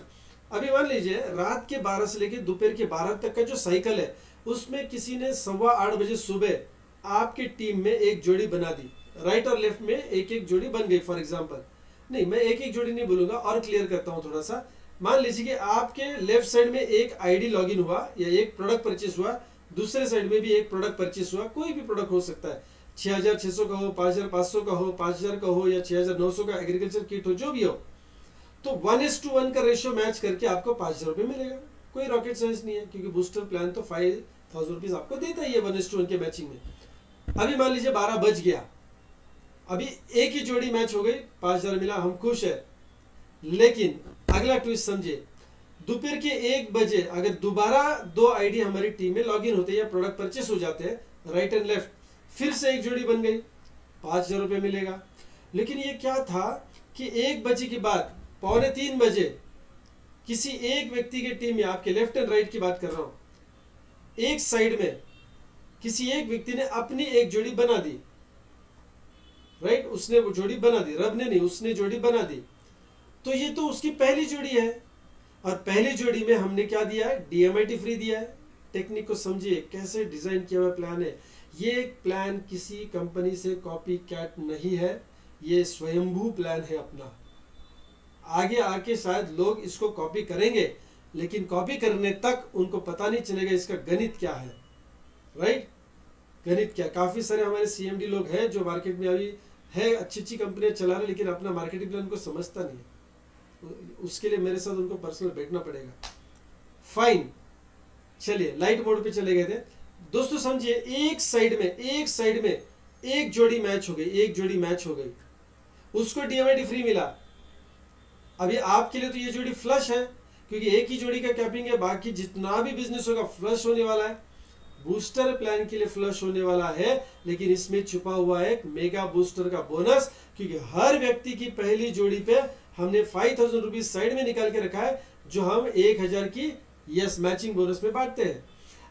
अभी मान लीजिए रात के 12 से लेकर दोपहर के 12 तक का जो साइकिल है, उसमें किसी ने 8:15 बजे सुबह आपकी टीम में एक जोड़ी बना दी, राइट और लेफ्ट में एक एक जोड़ी बन गई फॉर एग्जांपल। नहीं, मैं एक एक जोड़ी नहीं बोलूंगा, और क्लियर करता हूं थोड़ा सा। मान लीजिए कि आपके लेफ्ट साइड में एक आईडी लॉगिन हुआ या एक प्रोडक्ट परचेस हुआ, दूसरे साइड में भी एक प्रोडक्ट परचेस हुआ, कोई भी प्रोडक्ट हो सकता है, 6,600 का हो, 5,500 का हो, 5,000 का हो, या 6,900 का एग्रीकल्चर किट हो, जो भी हो। तो 1:1 का रेशियो मैच करके आपको 5,000 रुपये मिलेगा। कोई रॉकेट साइंस नहीं है, क्योंकि बूस्टर प्लान तो 5,000 रुपीज आपको देता ही है 1:1 के मैचिंग में। अभी मान लीजिए 12 बज गया, अभी एक ही जोड़ी मैच हो गई, 5,000 मिला, हम खुश है। लेकिन अगला ट्विस्ट समझिए, दोपहर के 1 बजे अगर दोबारा 2 आईडी हमारी टीम में लॉगिन होते हैं या प्रोडक्ट परचेस हो जाते हैं, राइट एंड लेफ्ट, फिर से एक जोड़ी बन गई, 5,000 रुपये मिलेगा। लेकिन ये क्या था कि 1 बजे के बाद 2:45 बजे किसी एक व्यक्ति की टीम में, आपके लेफ्ट एंड राइट की बात कर रहा हूं, एक साइड में किसी एक व्यक्ति ने अपनी एक जोड़ी बना दी, राइट, उसने वो जोड़ी बना दी, रब ने नहीं, उसने जोड़ी बना दी। तो ये तो उसकी पहली जोड़ी है, और पहली जोड़ी में हमने क्या दिया है, DMIT फ्री दिया है। टेक्निक को समझिए कैसे डिजाइन किया हुआ प्लान है। ये प्लान किसी कंपनी से कॉपी कैट नहीं है, ये स्वयंभू प्लान है अपना। आगे आके शायद लोग इसको कॉपी करेंगे, लेकिन कॉपी करने तक उनको पता नहीं चलेगा इसका गणित क्या है। राइट, गणित क्या। काफी सारे हमारे CMD लोग हैं जो मार्केट में अभी है, अच्छी अच्छी कंपनियां चला रहे, लेकिन अपना मार्केटिंग प्लान को समझता नहीं है। उसके लिए मेरे साथ उनको पर्सनल बैठना पड़ेगा। फाइन, चलिए लाइट मोड पे चले गए थे दोस्तों। समझिए, एक साइड में एक जोड़ी मैच हो गई, एक जोड़ी मैच हो गई, उसको DMIT फ्री मिला। अभी आपके लिए तो ये जोड़ी फ्लश है, क्योंकि एक ही जोड़ी का कैपिंग है, बाकी जितना भी बिजनेस होगा फ्लश होने वाला है। बूस्टर प्लान के लिए फ्लश होने वाला है, लेकिन इसमें छुपा हुआ है एक मेगा बूस्टर का बोनस, क्योंकि हर व्यक्ति की पहली जोड़ी पे हमने 5,000 रुपीज साइड में निकाल के रखा है, जो हम 1,000 की यस मैचिंग बोनस में बांटते हैं।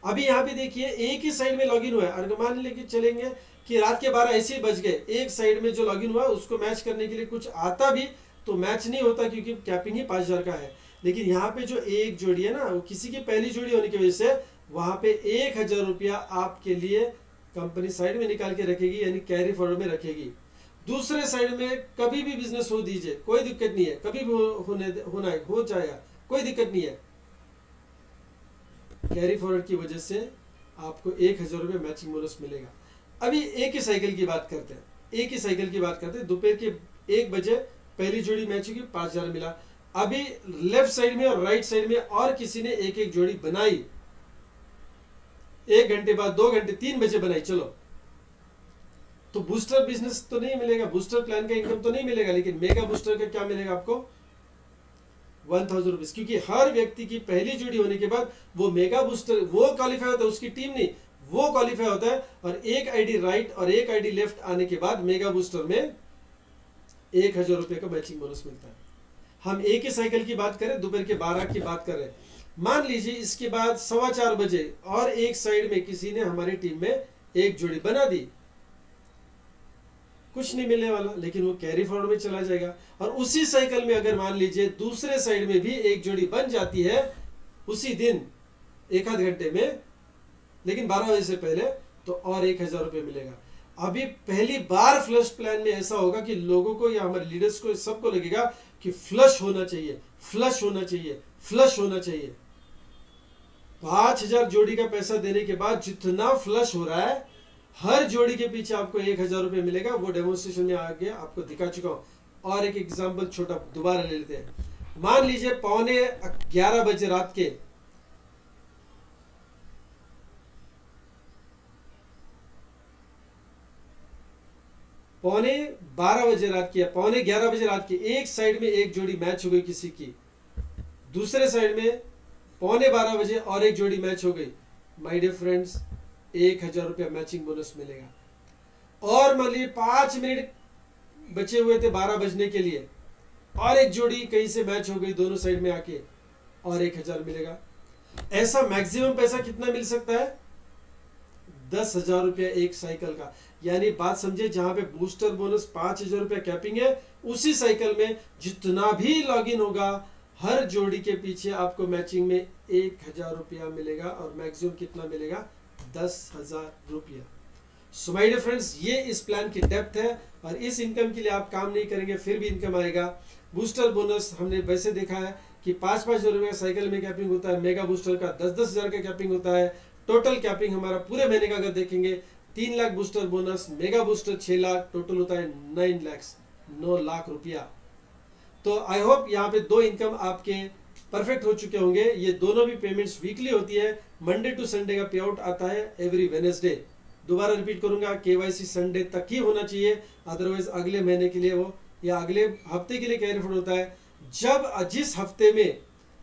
अभी यहाँ पे देखिए, एक ही साइड में लॉगिन हुआ है, अगर मान लेके चलेंगे कि रात के 12 ऐसे ही बज गए, एक साइड में जो लॉगिन हुआ उसको मैच करने के लिए कुछ आता भी तो मैच नहीं होता, क्योंकि कैपिंग ही 5,000 का है। लेकिन यहाँ पे जो एक जोड़ी है ना, वो किसी की पहली जोड़ी होने की वजह से वहां पे 1,000 रुपया आपके लिए कंपनी साइड में निकाल के रखेगी, यानी कैरी फॉरवर्ड में रखेगी। दूसरे साइड में कभी भी बिजनेस हो दीजिए, कोई दिक्कत नहीं है, कभी भी हो जाएगा, कोई दिक्कत नहीं है। कैरी फॉरवर्ड की वजह से आपको 1,000 रुपये मैचिंग बोनस मिलेगा। अभी एक ही साइकिल की बात करते हैं, दोपहर के 1 बजे पहली जोड़ी मैच होगी, 5,000 मिला। अभी लेफ्ट साइड में और राइट साइड में और किसी ने एक एक जोड़ी बनाई, 1 घंटे बाद, 2 घंटे, 3 बजे बनाई, चलो, तो बूस्टर बिजनेस तो नहीं मिलेगा, बूस्टर प्लान का इनकम तो नहीं मिलेगा, लेकिन मेगा बूस्टर का क्या मिलेगा आपको, ₹1000, क्योंकि हर व्यक्ति की पहली जोड़ी होने के बाद वो मेगा बूस्टर वो क्वालिफाई होता है, उसकी टीम नहीं, वो क्वालिफाई होता है। और एक आईडी राइट और एक आईडी लेफ्ट आने के बाद मेगा बूस्टर में ₹1000 का मैचिंग बोनस मिलता है। हम एक ही साइकिल की बात करें, दोपहर के 12 की बात करें, मान लीजिए इसके बाद 4:15 बजे और एक साइड में किसी ने हमारी टीम में एक जोड़ी बना दी, कुछ नहीं मिलने वाला, लेकिन वो कैरी फॉरवर्ड में चला जाएगा। और उसी साइकिल में अगर मान लीजिए दूसरे साइड में भी एक जोड़ी बन जाती है उसी दिन एक आध घंटे में, लेकिन 12 बजे से पहले, तो और ₹1000 मिलेगा। अभी पहली बार फ्लश प्लान में ऐसा होगा कि लोगों को या हमारे लीडर्स को सबको लगेगा कि फ्लश होना चाहिए, फ्लश होना चाहिए, फ्लश होना चाहिए। 5000 जोड़ी का पैसा देने के बाद जितना फ्लश हो रहा है, हर जोड़ी के पीछे आपको ₹1000 मिलेगा। वो डेमोन्स्ट्रेशन में आगे आपको दिखा चुका हूं। और एक एग्जांपल छोटा दोबारा ले लेते हैं। मान लीजिए 11:15 बजे रात के पौने 11 बजे रात की एक साइड में एक जोड़ी मैच हो गई किसी की, दूसरे साइड में 11:15 बजे और एक जोड़ी मैच हो गई। My dear friends, ₹1000 matching bonus मिलेगा। और मान लीजिए 5 मिनट बचे हुए थे 12 बजने के लिए, और एक जोड़ी कहीं से मैच हो गई दोनों साइड में आके, और ₹1000 मिलेगा। ऐसा मैक्सिमम पैसा कितना मिल सकता है? ₹10,000 एक साइकिल का। यानी बात समझे, जहां पे बूस्टर बोनस ₹5,000 कैपिंग है, उसी साइकिल में जितना भी लॉगिन होगा हर जोड़ी के पीछे आपको मैचिंग में ₹1000 मिलेगा। और मैक्सिमम कितना मिलेगा? ₹10,000। सो माय डियर फ्रेंड्स, ये इस प्लान की डेप्थ है। और इस इनकम के लिए आप काम नहीं करेंगे फिर भी इनकम आएगा। बूस्टर बोनस हमने वैसे देखा है कि ₹5,000 साइकिल में कैपिंग होता है, मेगा बूस्टर का 10,000 का कैपिंग होता है। टोटल कैपिंग हमारा पूरे महीने का अगर देखेंगे 3 lakh booster bonus, mega booster 6 lakh, total होता है 9 लाख रुपया। तो आई होप यहाँ पे 2 इनकम आपके परफेक्ट हो चुके होंगे। ये दोनों भी पेमेंट्स वीकली होती है। मंडे टू संडे का पे आउट आता है एवरी वेडनेसडे। दोबारा रिपीट करूंगा, केवाईसी संडे तक ही होना चाहिए, अदरवाइज अगले महीने के लिए वो या अगले हफ्ते के लिए कैरी फॉरवर्ड होता है। जिस हफ्ते में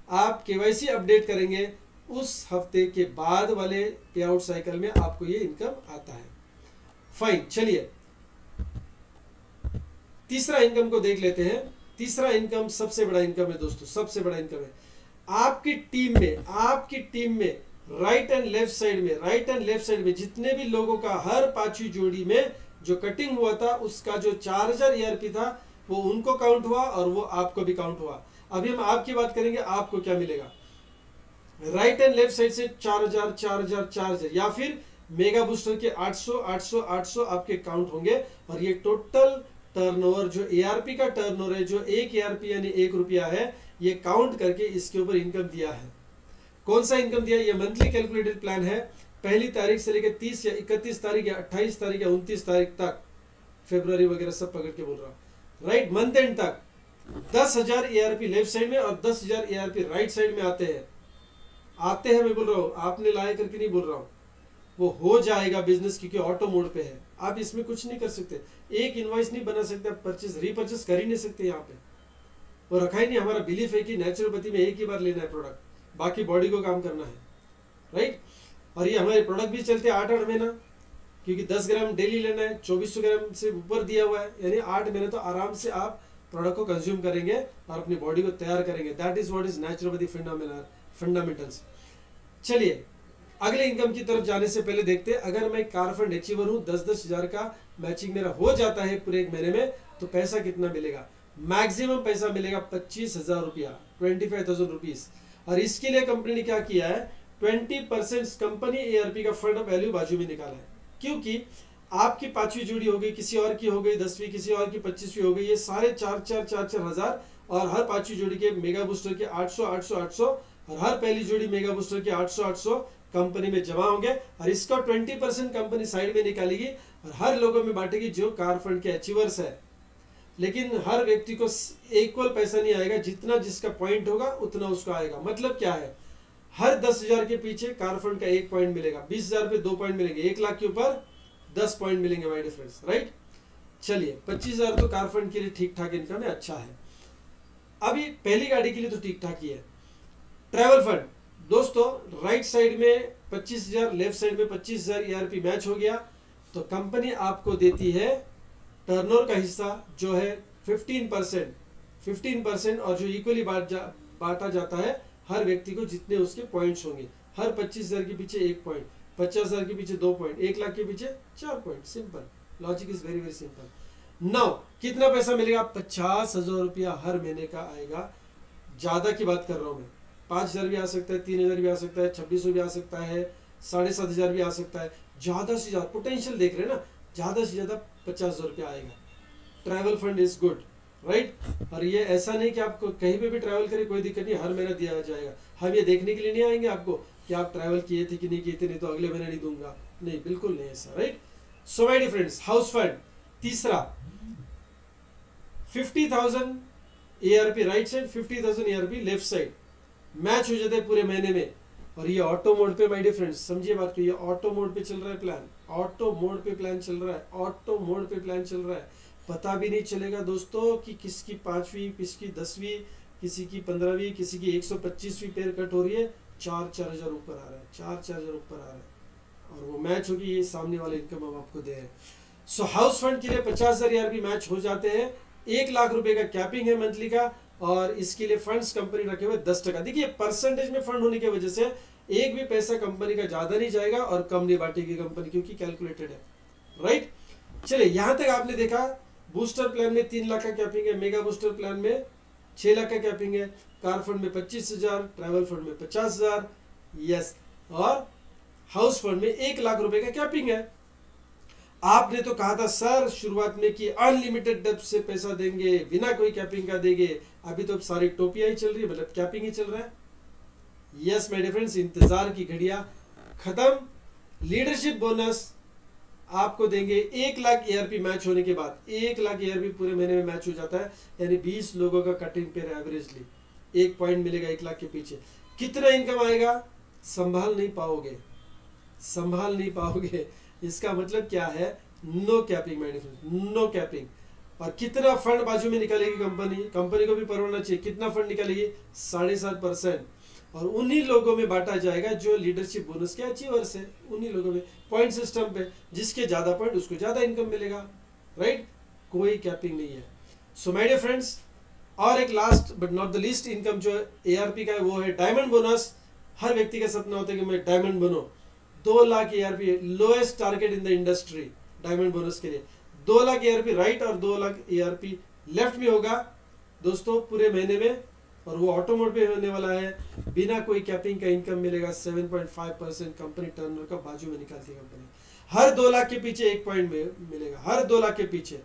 आप केवाईसी अपडेट करेंगे उस हफ्ते के बाद वाले पे आउट साइकिल में आपको ये इनकम आता है। फाइन, चलिए तीसरा इनकम को देख लेते हैं। तीसरा इनकम सबसे बड़ा इनकम है दोस्तों, सबसे बड़ा इनकम है। आपकी टीम में राइट एंड लेफ्ट साइड में जितने भी लोगों का हर 5वीं जोड़ी में जो कटिंग हुआ था उसका जो 4000 ERP था वो उनको काउंट हुआ और वो आपको भी काउंट हुआ। अभी हम आपकी बात करेंगे, आपको क्या मिलेगा। राइट एंड लेफ्ट साइड से 4000 4000 4000 या फिर मेगा बूस्टर के 800 800 800 आपके काउंट होंगे। और ये टोटल टर्नओवर जो ARP का टर्नओवर है, जो एक ARP यानी ₹1 है, ये काउंट करके इसके ऊपर इनकम दिया है। कौन सा इनकम दिया? ये मंथली कैलकुलेटेड प्लान है। 1 तारीख से लेकर 30 या 31 तारीख या 28 तारीख या 29 तारीख तक, फरवरी वगैरह सब पकड़ के बोल रहा हूँ, राइट, मंथ एंड तक 10,000 ARP लेफ्ट साइड में और 10,000 ARP राइट साइड में आते हैं। मैं बोल रहा हूँ, आपने लाया करके नहीं बोल रहा हूँ। वो हो जाएगा बिजनेस, क्योंकि ऑटो मोड पे है। आप इसमें कुछ नहीं कर सकते, एक इनवॉइस नहीं बना सकते, परचेस रीपरचेस कर ही नहीं सकते यहाँ पे। वो रखा ही नहीं। हमारा बिलीफ है कि नेचुरोपैथी में एक ही बार लेना है प्रोडक्ट, बाकी बॉडी को काम करना है, राइट। और ये हमारे प्रोडक्ट भी चलते हैं 8-8 महीना, क्योंकि 10 ग्राम डेली लेना है, 2400 ग्राम से ऊपर दिया हुआ है, यानी 8 महीने तो आराम से आप प्रोडक्ट को कंज्यूम करेंगे और अपनी बॉडी को तैयार करेंगे। That is what is naturopathy fundamentals. चलिए अगले इनकम की तरफ जाने से पहले देखते हैं, अगर मैं कार फंड अचीवर हूँ, 10-10 हजार का मैचिंग मेरा हो जाता है पूरे एक महीने में, तो पैसा कितना मिलेगा? मैक्सिमम पैसा मिलेगा ₹25,000, 25,000 रुपीज। और इसके लिए कंपनी ने क्या किया है, 20% कंपनी ARP का फंड ऑफ वैल्यू बाजू में निकाला है। क्योंकि आपकी 5वीं जोड़ी हो गई, किसी और की हो गई 10वीं, किसी और की 25वीं हो गई, ये सारे 4-4 हजार, और हर 5वीं जोड़ी के मेगा बूस्टर के 800 800 800 और हर पहली जोड़ी मेगा बूस्टर के 800 800 कंपनी में जमा होंगे। और इसका 20% कंपनी साइड में निकालेगी और हर लोगों में बांटेगी जो कार फंड के अचीवर्स है। लेकिन हर व्यक्ति को इक्वल पैसा नहीं आएगा, जितना जिसका पॉइंट होगा उतना उसको आएगा। मतलब क्या है, हर 10,000 के पीछे कार फंड का 1 पॉइंट मिलेगा, 20,000 पे 2 पॉइंट मिलेंगे, 1 लाख के ऊपर 10 पॉइंट मिलेंगे माय डियर फ्रेंड्स, राइट। चलिए 25,000 तो कार फंड के लिए ठीक ठाक इनकम है, अच्छा है। अभी पहली गाड़ी के लिए तो ठीक ठाक ही है। ट्रैवल फंड दोस्तों, राइट साइड में 25,000, लेफ्ट साइड में 25,000 ईआरपी मैच हो गया, तो कंपनी आपको देती है टर्नओवर का हिस्सा जो है 15%, और जो इक्वली बांटा जाता है हर व्यक्ति को जितने उसके पॉइंट्स होंगे। हर 25,000 के पीछे 1 पॉइंट, 50,000 के पीछे 2 पॉइंट, 1 लाख के पीछे 4 point. Simple logic is very very simple. Now कितना पैसा मिलेगा? 50,000 रुपया हर महीने का आएगा। ज्यादा की बात कर रहा हूं मैं, 5,000 भी आ सकता है, 3,000 भी आ सकता है, 2600 भी आ सकता है, 7,500 भी आ सकता है। ज्यादा से ज्यादा पोटेंशियल देख रहे हैं ना, ज्यादा से ज्यादा 50,000 रुपया आएगा। Travel fund is good, right. और ये ऐसा नहीं कि आपको कहीं पे भी ट्रैवल करें कोई दिक्कत नहीं, हर महीना दिया जाएगा। हम ये देखने के लिए नहीं आएंगे आपको कि आप ट्रैवल किए थे कि नहीं किए थे, नहीं तो अगले महीने नहीं दूंगा, नहीं, बिल्कुल नहीं ऐसा, right. So my dear friends, house fund तीसरा 50,000 ARP right side, 50,000 ARP left side, match हो जाते हैं पूरे महीने में। और ये ऑटो मोड पे, माय डियर फ्रेंड्स समझिए बात को, ये ऑटो मोड पे चल रहा है प्लान, ऑटो मोड पे प्लान चल रहा है, ऑटो मोड पे प्लान चल रहा है। पता भी नहीं चलेगा दोस्तों कि किसकी 5वीं, किसकी 10वीं, किसी की 15वीं, किसी की 125वीं पेयर कट हो रही है। 4,000 ऊपर आ रहा है, 4,000 ऊपर आ रहा है, और वो मैच होगी, ये सामने वाले इनकम हम आपको दे रहे हैं। सो हाउस फंड के लिए 50,000 ईआरपी मैच हो जाते हैं। 1 लाख रुपए का कैपिंग है मंथली का, और इसके लिए फंड्स कंपनी रखे हुए 10%। देखिए परसेंटेज में फंड होने की वजह से एक भी पैसा कंपनी का ज्यादा नहीं जाएगा और कम नहीं बांटेगी कंपनी, क्योंकि कैलकुलेटेड है, राइट। चलिए यहां तक आपने देखा, बूस्टर प्लान में 3 लाख का कैपिंग है, मेगा बूस्टर प्लान में 6 लाख का कैपिंग है, कार फंड में 25,000, ट्रैवल फंड में 50,000, यस, और हाउस फंड में 1 लाख रुपए का कैपिंग है। आपने तो कहा था सर शुरुआत में कि अनलिमिटेड डेप्थ से पैसा देंगे, बिना कोई कैपिंग का देंगे। अभी तो सारी टोपियां ही चल रही है, मतलब कैपिंग ही चल रहा है। यस माय डियर फ्रेंड्स, इंतजार की घड़ियां खत्म। लीडरशिप बोनस आपको देंगे 1 लाख एआरपी मैच होने के बाद। 1 लाख एआरपी पूरे महीने में मैच हो जाता है, यानी 20 लोगों का कटिंग पेयर एवरेजली 1 पॉइंट मिलेगा 1 लाख के पीछे। कितना इनकम आएगा? संभाल नहीं पाओगे, संभाल नहीं पाओगे। इसका मतलब क्या है? No capping my dear friends, no capping. और कितना फंड बाजू में निकालेगी कंपनी? कंपनी को भी परवाना चाहिए। कितना फंड निकालेगी? 7.5%, और उन्हीं लोगों में बांटा जाएगा जो लीडरशिप बोनस के अचीवर्स है, उन्हीं लोगों में पॉइंट सिस्टम पे, जिसके ज्यादा पॉइंट उसको ज्यादा इनकम मिलेगा, राइट। कोई कैपिंग नहीं है। सो माय डियर फ्रेंड्स, और एक last but not the least income जो एआरपी का है वो है डायमंड बोनस। हर व्यक्ति का सपना होता है कि मैं डायमंड बनूं। 2 lakh ARP lowest target in the industry diamond bonus के लिए। 2 लाख एआरपी राइट और 2 लाख एआरपी लेफ्ट में होगा दोस्तों पूरे महीने में, और वो ऑटो मोड पे होने वाला है। बिना कोई कैपिंग का इनकम मिलेगा 7.5% कंपनी टर्नओवर का बाजू में निकालती है कंपनी। हर 2 लाख के पीछे 1 पॉइंट मिलेगा, हर 2 लाख के पीछे,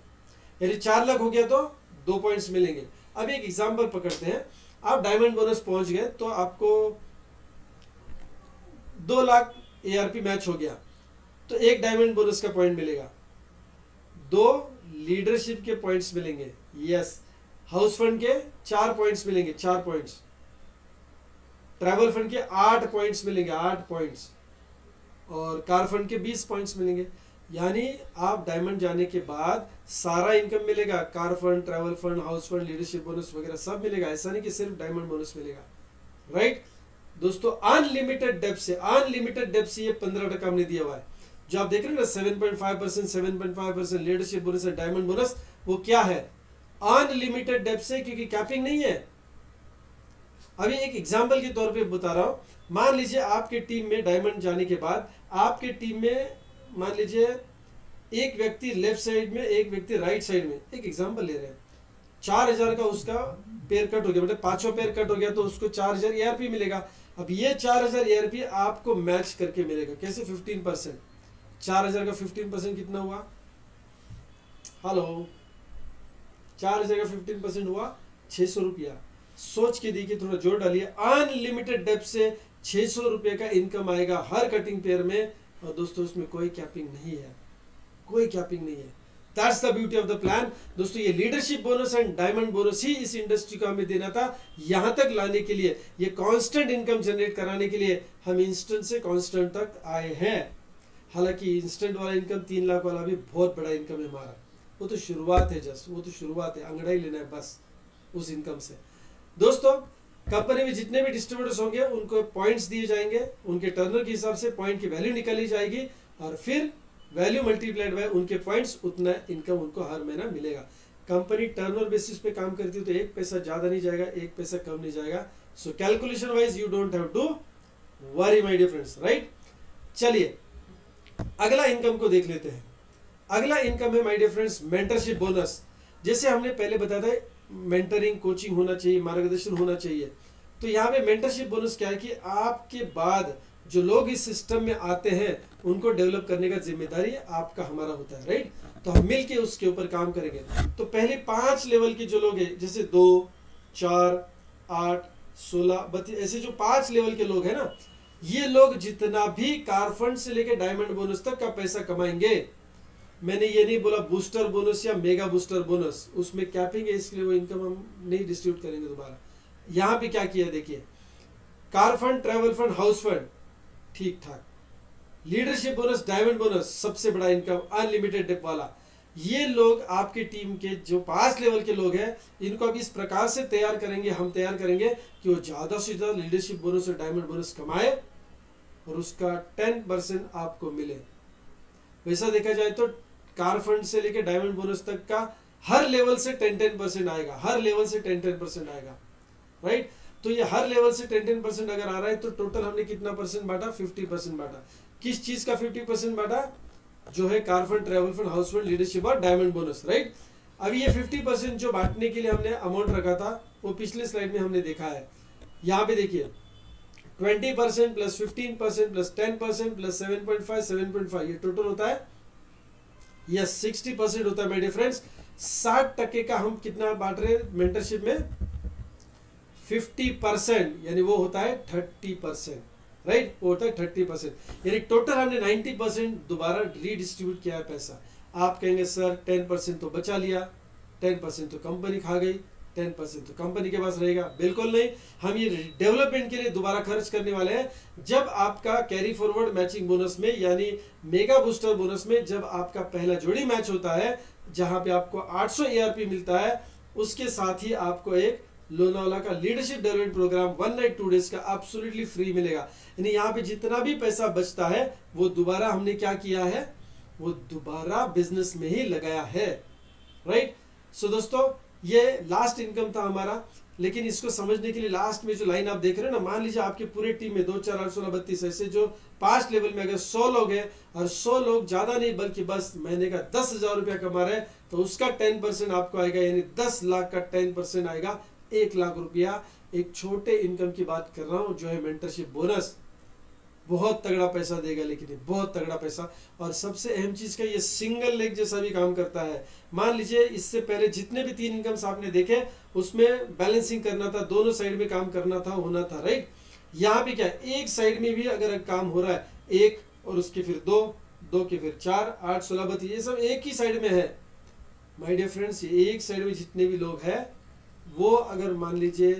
यानी 4 लाख हो गया तो 2 पॉइंट्स मिलेंगे। अब एक एग्जांपल पकड़ते हैं, आप डायमंड बोनस पहुंच गए तो आपको 2 लाख एआरपी मैच हो गया तो 1 डायमंड बोनस का पॉइंट मिलेगा, 2 लीडरशिप के पॉइंट्स मिलेंगे, यस। हाउस फंड के 4 पॉइंट्स मिलेंगे, 4 पॉइंट्स। ट्रैवल फंड के 8 पॉइंट्स मिलेंगे, 8 पॉइंट्स। और कार फंड के 20 पॉइंट्स मिलेंगे। यानी आप डायमंड जाने के बाद सारा इनकम मिलेगा, car fund, travel fund, house fund, leadership bonus वगैरह सब मिलेगा। ऐसा नहीं कि सिर्फ डायमंड बोनस मिलेगा, राइट। दोस्तों अनलिमिटेड डेप्थ से, अनलिमिटेड डेप्थ से ये 15% हमने दिया हुआ है। जो आप देख रहे हैं ना 7.5%, 7.5% लीडरशिप बोनस है, डायमंड बोनस, वो क्या है? अनलिमिटेड डेप्थ से, क्योंकि कैपिंग नहीं है। अभी एक एग्जांपल के तौर पे बता रहा हूं। मान लीजिए आपके टीम में डायमंड जाने के बाद आपके टीम में मान लीजिए एक व्यक्ति लेफ्ट साइड में, एक व्यक्ति राइट साइड में, एक एग्जांपल ले रहे हैं, 4,000 का उसका पेयर कट हो गया, मतलब 5 पेयर कट हो गया तो उसको 4,000 एआरपी मिलेगा। अब ये 4,000 एआरपी आपको मैच करके मिलेगा, कैसे? 15%। 4,000 का 15% कितना हुआ? हेलो, 4,000 का 15% हुआ 600 रुपया। सोच के देखिए, थोड़ा जोर डालिए। अनलिमिटेड डेप्थ से 600 रुपये का इनकम आएगा हर कटिंग पेयर में, और दोस्तों उसमें कोई कैपिंग नहीं है, कोई कैपिंग नहीं है। That's the beauty of the plan. दोस्तों ये leadership bonus and diamond bonus ही इस इंडस्ट्री को हमें देना था। यहां तक लाने के लिए, ये कांस्टेंट इनकम जनरेट कराने के लिए हम इंस्टेंट से कांस्टेंट तक आए हैं। हालांकि इंस्टेंट वाला इनकम 3 लाख वाला भी बहुत बड़ा इनकम है हमारा, वो तो शुरुआत है, जस्ट वो तो शुरुआत है, अंगड़ाई लेना है बस उस इनकम से। दोस्तों कंपनी में जितने भी डिस्ट्रीब्यूटर्स होंगे उनको पॉइंट्स दिए जाएंगे, उनके टर्नओवर के हिसाब से पॉइंट की वैल्यू निकाली जाएगी और फिर वैल्यू मल्टीप्लाइड बाय उनके पॉइंट्स, उतना इनकम उनको हर महीना मिलेगा। कंपनी टर्नओवर बेसिस पे काम करती है तो एक पैसा ज्यादा नहीं जाएगा, एक पैसा कम नहीं जाएगा। सो calculation wise you don't have to worry my dear friends, right. चलिए अगला इनकम को देख लेते हैं। अगला इनकम है my dear friends mentorship bonus. जैसे हमने पहले बताया था मेंटरिंग कोचिंग होना चाहिए, मार्गदर्शन होना चाहिए, तो यहाँ पे मेंटरशिप बोनस क्या है कि आपके बाद जो लोग इस सिस्टम में आते हैं उनको डेवलप करने का जिम्मेदारी आपका हमारा होता है, राइट। तो हम मिलके उसके ऊपर काम करेंगे। तो पहले 5 लेवल के जो लोग हैं, जैसे 2, 4, 8, 16, 32, ऐसे जो 5 लेवल के लोग हैं ना, ये लोग जितना भी कार फंड से लेके डायमंड बोनस तक का पैसा कमाएंगे, मैंने ये नहीं बोला बूस्टर बोनस या मेगा बूस्टर बोनस, उसमें कैपिंग है, इसलिए वो इनकम हम नहीं डिस्ट्रीब्यूट करेंगे दोबारा। यहां पे क्या किया देखिए, car fund, travel fund, house fund ठीक ठाक, लीडरशिप बोनस, डायमंड बोनस, सबसे बड़ा इनकम अनलिमिटेड डिप वाला। ये लोग आपके टीम के जो 5 लेवल के लोग हैं, इनको अब इस प्रकार से तैयार करेंगे, हम तैयार करेंगे कि वो ज्यादा से ज्यादा लीडरशिप बोनस और डायमंड बोनस कमाए और उसका 10% आपको मिले। वैसा देखा जाए तो कार फंड से लेके डायमंड बोनस तक का हर लेवल से 10% आएगा, हर लेवल से 10% आएगा, राइट। तो ये हर लेवल से 10% अगर आ रहा है तो टोटल हमने कितना परसेंट बांटा, 50% बांटा। किस चीज का 50% बांटा, जो है car fund, travel fund, house fund, leadership और डायमंड बोनस, राइट। अब ये 50% जो बांटने के लिए हमने अमाउंट रखा था वो पिछले स्लाइड में हमने देखा है। यहाँ पे देखिए 20% प्लस 15% प्लस 10% प्लस 7.5 7.5 ये टोटल होता है, यस 60% होता है मेरे डियर फ्रेंड्स। 60% का हम कितना बांट रहे हैं मेंटरशिप में, 50%, यानी वो होता है 30%, राइट, वो होता है 30%, यानी टोटल हमने 90% दोबारा रीडिस्ट्रीब्यूट किया है पैसा। आप कहेंगे सर 10% तो बचा लिया, 10% तो कंपनी खा गई, 10% तो कंपनी के पास रहेगा। बिल्कुल नहीं, हम ये डेवलपमेंट के लिए दोबारा खर्च करने वाले हैं। जब आपका कैरी फॉरवर्ड मैचिंग बोनस में यानी मेगा बूस्टर बोनस में जब आपका पहला जोड़ी मैच होता है, जहां पे आपको 800 ARP मिलता है, उसके साथ ही आपको एक लोनावाला का leadership development program 1 night 2 days का एब्सोल्युटली फ्री मिलेगा। यानी यहाँ पे जितना भी पैसा बचता है वो दोबारा हमने क्या किया है, वो दोबारा बिजनेस में ही लगाया है, राइट। सो दोस्तों ये लास्ट इनकम था हमारा, लेकिन इसको समझने के लिए लास्ट में जो लाइन आप देख रहे हैं ना, मान लीजिए आपके पूरे टीम में 2, 4, 8, 16, 32 ऐसे जो 5 लेवल में अगर 100 लोग हैं और 100 लोग ज्यादा नहीं बल्कि बस महीने का 10,000 रुपया कमा रहे हैं, तो उसका 10% आपको आएगा, यानी 10 लाख का 10% आएगा, 1 लाख रुपया। एक छोटे इनकम की बात कर रहा हूं जो है मेंटरशिप बोनस, बहुत तगड़ा पैसा देगा, लेकिन ये बहुत तगड़ा पैसा। और सबसे अहम चीज का, ये सिंगल लेग जैसा भी काम करता है। मान लीजिए इससे पहले जितने भी 3 इनकम्स आपने देखे उसमें बैलेंसिंग करना था, दोनों साइड में काम करना था, होना था, राइट। यहाँ पे क्या है, एक साइड में भी अगर काम हो रहा है, एक और उसके फिर 2, 2 के फिर 4, 8, 16, 32, ये सब एक ही साइड में है माय डियर फ्रेंड्स। ये एक साइड में जितने भी लोग हैं वो अगर मान लीजिए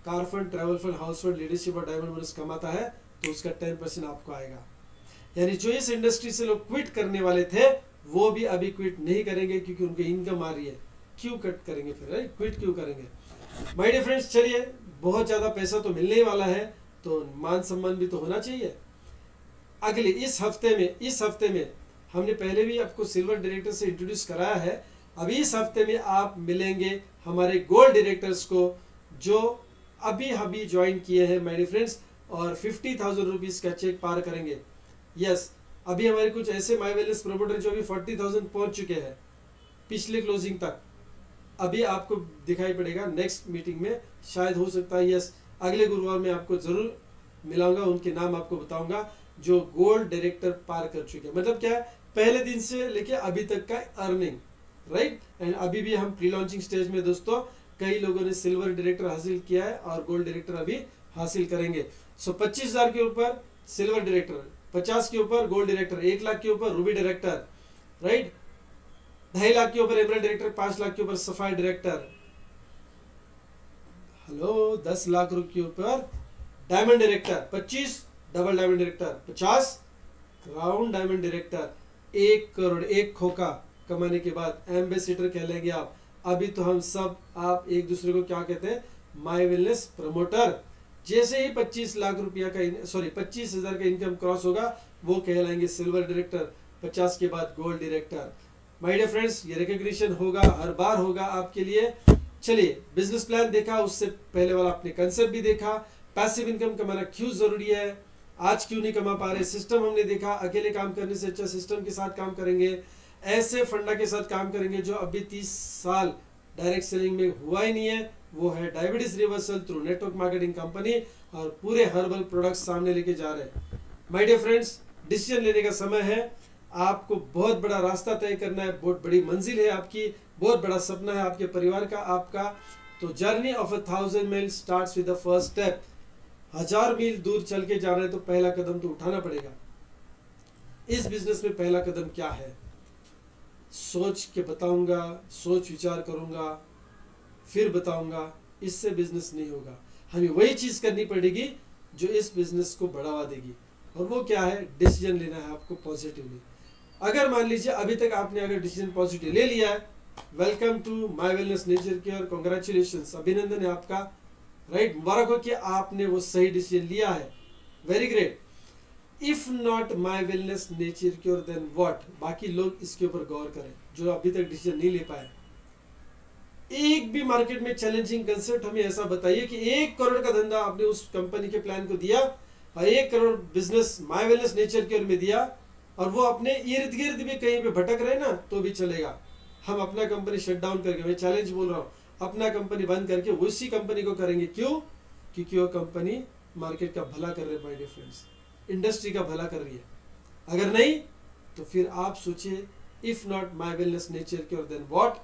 car fund, travel fund, house fund, leadership और डायमंड बोनस कमाता है तो उसका 10% आपको आएगा। यानी जो इस इंडस्ट्री से लोग क्विट करने वाले थे वो भी अभी क्विट नहीं करेंगे, क्योंकि उनकी इनकम आ रही है। क्यों कट करेंगे फिर, राइट, क्विट क्यों करेंगे माय डियर फ्रेंड्स। चलिए बहुत ज्यादा पैसा तो मिलने ही वाला है, तो मान सम्मान भी तो होना चाहिए। अगले इस हफ्ते में हमने पहले भी आपको सिल्वर डायरेक्टर से इंट्रोड्यूस कराया है। अभी इस हफ्ते में आप मिलेंगे हमारे गोल्ड डायरेक्टर्स को जो अभी ज्वाइन किए हैं माय डियर फ्रेंड्स, और 50,000 रुपीज का चेक पार करेंगे। यस, अभी हमारे कुछ ऐसे माय वेलनेस प्रमोटर जो अभी 40,000 पहुंच चुके हैं पिछले क्लोजिंग तक। अभी आपको दिखाई पड़ेगा नेक्स्ट मीटिंग में, शायद हो सकता है, यस अगले गुरुवार में आपको जरूर मिलाऊंगा, उनके नाम आपको बताऊंगा जो गोल्ड डायरेक्टर पार कर चुके हैं। मतलब क्या है, पहले दिन से लेके अभी तक का अर्निंग, राइट। एंड अभी भी हम प्री लॉन्चिंग स्टेज में दोस्तों, कई लोगों ने सिल्वर डायरेक्टर हासिल किया है और गोल्ड डायरेक्टर अभी हासिल करेंगे। सो 25,000 के ऊपर सिल्वर डायरेक्टर, 50 के ऊपर गोल्ड डायरेक्टर, 1 लाख के ऊपर रूबी डायरेक्टर, राइट, 2.5 लाख के ऊपर एमराल्ड डायरेक्टर, 5 लाख के ऊपर सफायर डायरेक्टर, हेलो 10 लाख के ऊपर diamond director, 25 double diamond director, 50 crown diamond director, 1 crore 1 खोखा कमाने के बाद एम्बेसडर कह लेंगे आप। अभी तो हम सब आप एक दूसरे को क्या कहते हैं, माई वेलनेस प्रमोटर। जैसे ही 25 लाख रुपया का 25,000 का इनकम क्रॉस होगा वो कहलाएंगे सिल्वर डायरेक्टर, 50 के बाद gold director. My dear friends, ये रिकॉग्निशन होगा, हर बार होगा आपके लिए। चलिए, बिजनेस प्लान देखा, उससे पहले वाला आपने कंसेप्ट भी देखा, पैसिव इनकम कमाना क्यों जरूरी है, आज क्यों नहीं कमा पा रहे, सिस्टम हमने देखा, अकेले काम करने से अच्छा सिस्टम के साथ काम करेंगे, ऐसे फंडा के साथ काम करेंगे जो अभी 30 साल डायरेक्ट सेलिंग में हुआ ही नहीं है, वो है diabetes reversal through network marketing company, और पूरे हर्बल प्रोडक्ट्स सामने लेके जा रहे हैं। माय डियर फ्रेंड्स, डिसीजन लेने का समय है, आपको बहुत बड़ा रास्ता तय करना है, बहुत बड़ी मंजिल है आपकी, बहुत बड़ा सपना है आपके परिवार का, आपका। तो जर्नी ऑफ 1000 मील starts with the first step. 1000 मील दूर चल के जाना है तो पहला कदम तो उठाना पड़ेगा। इस बिजनेस में पहला कदम क्या है, सोच के बताऊंगा, सोच विचार करूंगा, फिर बताऊंगा, इससे बिजनेस नहीं होगा। हमें वही चीज करनी पड़ेगी जो इस बिजनेस को बढ़ावा देगी, और वो क्या है, डिसीजन लेना है आपको पॉजिटिवली। अगर मान लीजिए अभी तक आपने अगर डिसीजन पॉजिटिव ले लिया है, welcome to my wellness nature care, congratulations, अभिनंदन है आपका, राइट, मुबारक हो कि आपने वो सही डिसीजन लिया है, very great. If not my wellness nature cure then what, बाकी लोग इसके ऊपर गौर करें जो अभी तक डिसीजन नहीं ले पाए। एक भी मार्केट में चैलेंजिंग कंसेप्ट हमें ऐसा बताइए कि 1 करोड़ का धंधा आपने उस कंपनी के प्लान को दिया और 1 crore business my wellness nature care में दिया, और वो अपने इर्द गिर्द भी कहीं पे भटक रहे ना तो भी चलेगा। हम अपना कंपनी शट डाउन करके, मैं चैलेंज बोल रहा हूँ, अपना कंपनी बंद करके उसी कंपनी को करेंगे। क्यों? क्योंकि वो कंपनी मार्केट का भला कर रही है, माय डियर फ्रेंड्स, इंडस्ट्री का भला कर रही है। अगर नहीं तो फिर आप सोचिए, if not my wellness nature care then what.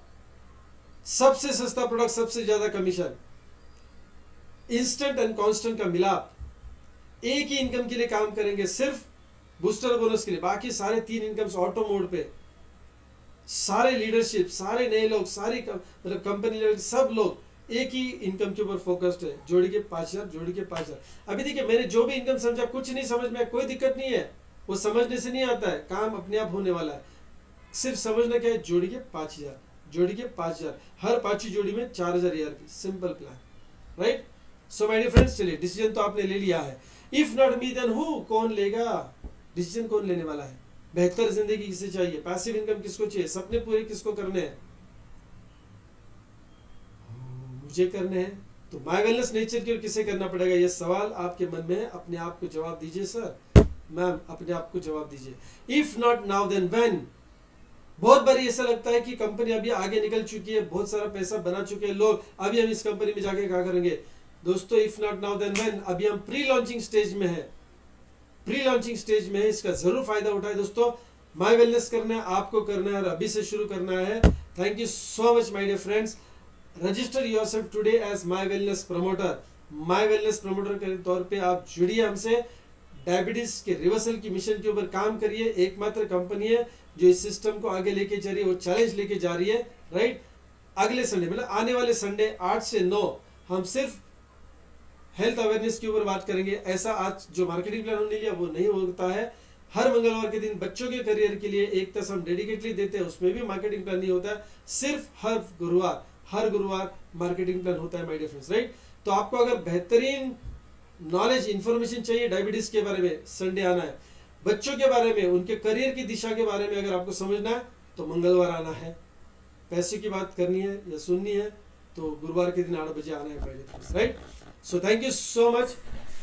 सबसे सस्ता प्रोडक्ट, सबसे ज्यादा कमीशन, इंस्टेंट एंड कांस्टेंट का मिलाप, एक ही इनकम के लिए काम करेंगे, सिर्फ बूस्टर बोनस के लिए, बाकी सारे 3 इनकम्स ऑटो मोड पे, सारे लीडरशिप, सारे नए लोग, सारी मतलब कंपनी लेवल सब लोग एक ही इनकम के ऊपर फोकस्ड है, जोड़ी के 5,000, जोड़ी के 5,000। अभी देखिए, मैंने जो भी इनकम समझा, कुछ नहीं समझ में, कोई दिक्कत नहीं है, वो समझने से नहीं आता है, काम अपने आप होने वाला है। सिर्फ समझना क्या है, जोड़ी के 5,000, जोड़ी के 5,000, हर 5 जोड़ी में 4,000 ARP, simple plan, right. So my dear friends, चलिए, डिसीजन तो आपने ले लिया है। If not me then who, कौन लेगा डिसीजन, कौन लेने वाला है? बेहतर जिंदगी किसे चाहिए, पैसिव इनकम किसको चाहिए, सपने पूरे किसको करने हैं? मुझे करने हैं। तो माय वेलनेस नेचर केयर किसे करना पड़ेगा, ये सवाल आपके मन में है, अपने आप को जवाब दीजिए सर, मैम, अपने आप को जवाब दीजिए। If not now then when. बहुत बार ऐसा लगता है कि कंपनी अभी आगे निकल चुकी है, बहुत सारा पैसा बना चुके हैं लोग, अभी हम इस कंपनी में जाके क्या करेंगे? दोस्तों, if not now then when, अभी हम प्री लॉन्चिंग स्टेज में है, प्री लॉन्चिंग स्टेज में है, इसका जरूर फायदा उठाए दोस्तों। माय वेलनेस करना है, आपको करना है, और अभी से शुरू करना है। Thank you so much my dear friends. Register yourself today as my wellness promoter. My wellness promoter के तौर पे आप जुड़िए हमसे, डायबिटीज के रिवर्सल की मिशन के ऊपर काम करिए। एकमात्र कंपनी है जो इस सिस्टम को आगे लेके जा रही है, वो चैलेंज लेके जा रही है, राइट। अगले संडे, मतलब आने वाले संडे 8 से 9 हम सिर्फ हेल्थ अवेयरनेस के ऊपर बात करेंगे। ऐसा आज जो मार्केटिंग प्लान हमने लिया वो नहीं होता है। हर मंगलवार के दिन बच्चों के करियर के लिए एक तास हम डेडिकेटली देते हैं, उसमें भी मार्केटिंग प्लान नहीं होता है, सिर्फ हर गुरुवार मार्केटिंग प्लान होता है माय डियर फ्रेंड्स, राइट। तो आपको अगर बेहतरीन नॉलेज, इंफॉर्मेशन चाहिए डायबिटीज के बारे में, संडे आना है। बच्चों के बारे में, उनके करियर की दिशा के बारे में अगर आपको समझना है तो मंगलवार आना है। पैसे की बात करनी है या सुननी है तो गुरुवार के दिन 8 बजे आना है, right. So thank you so much,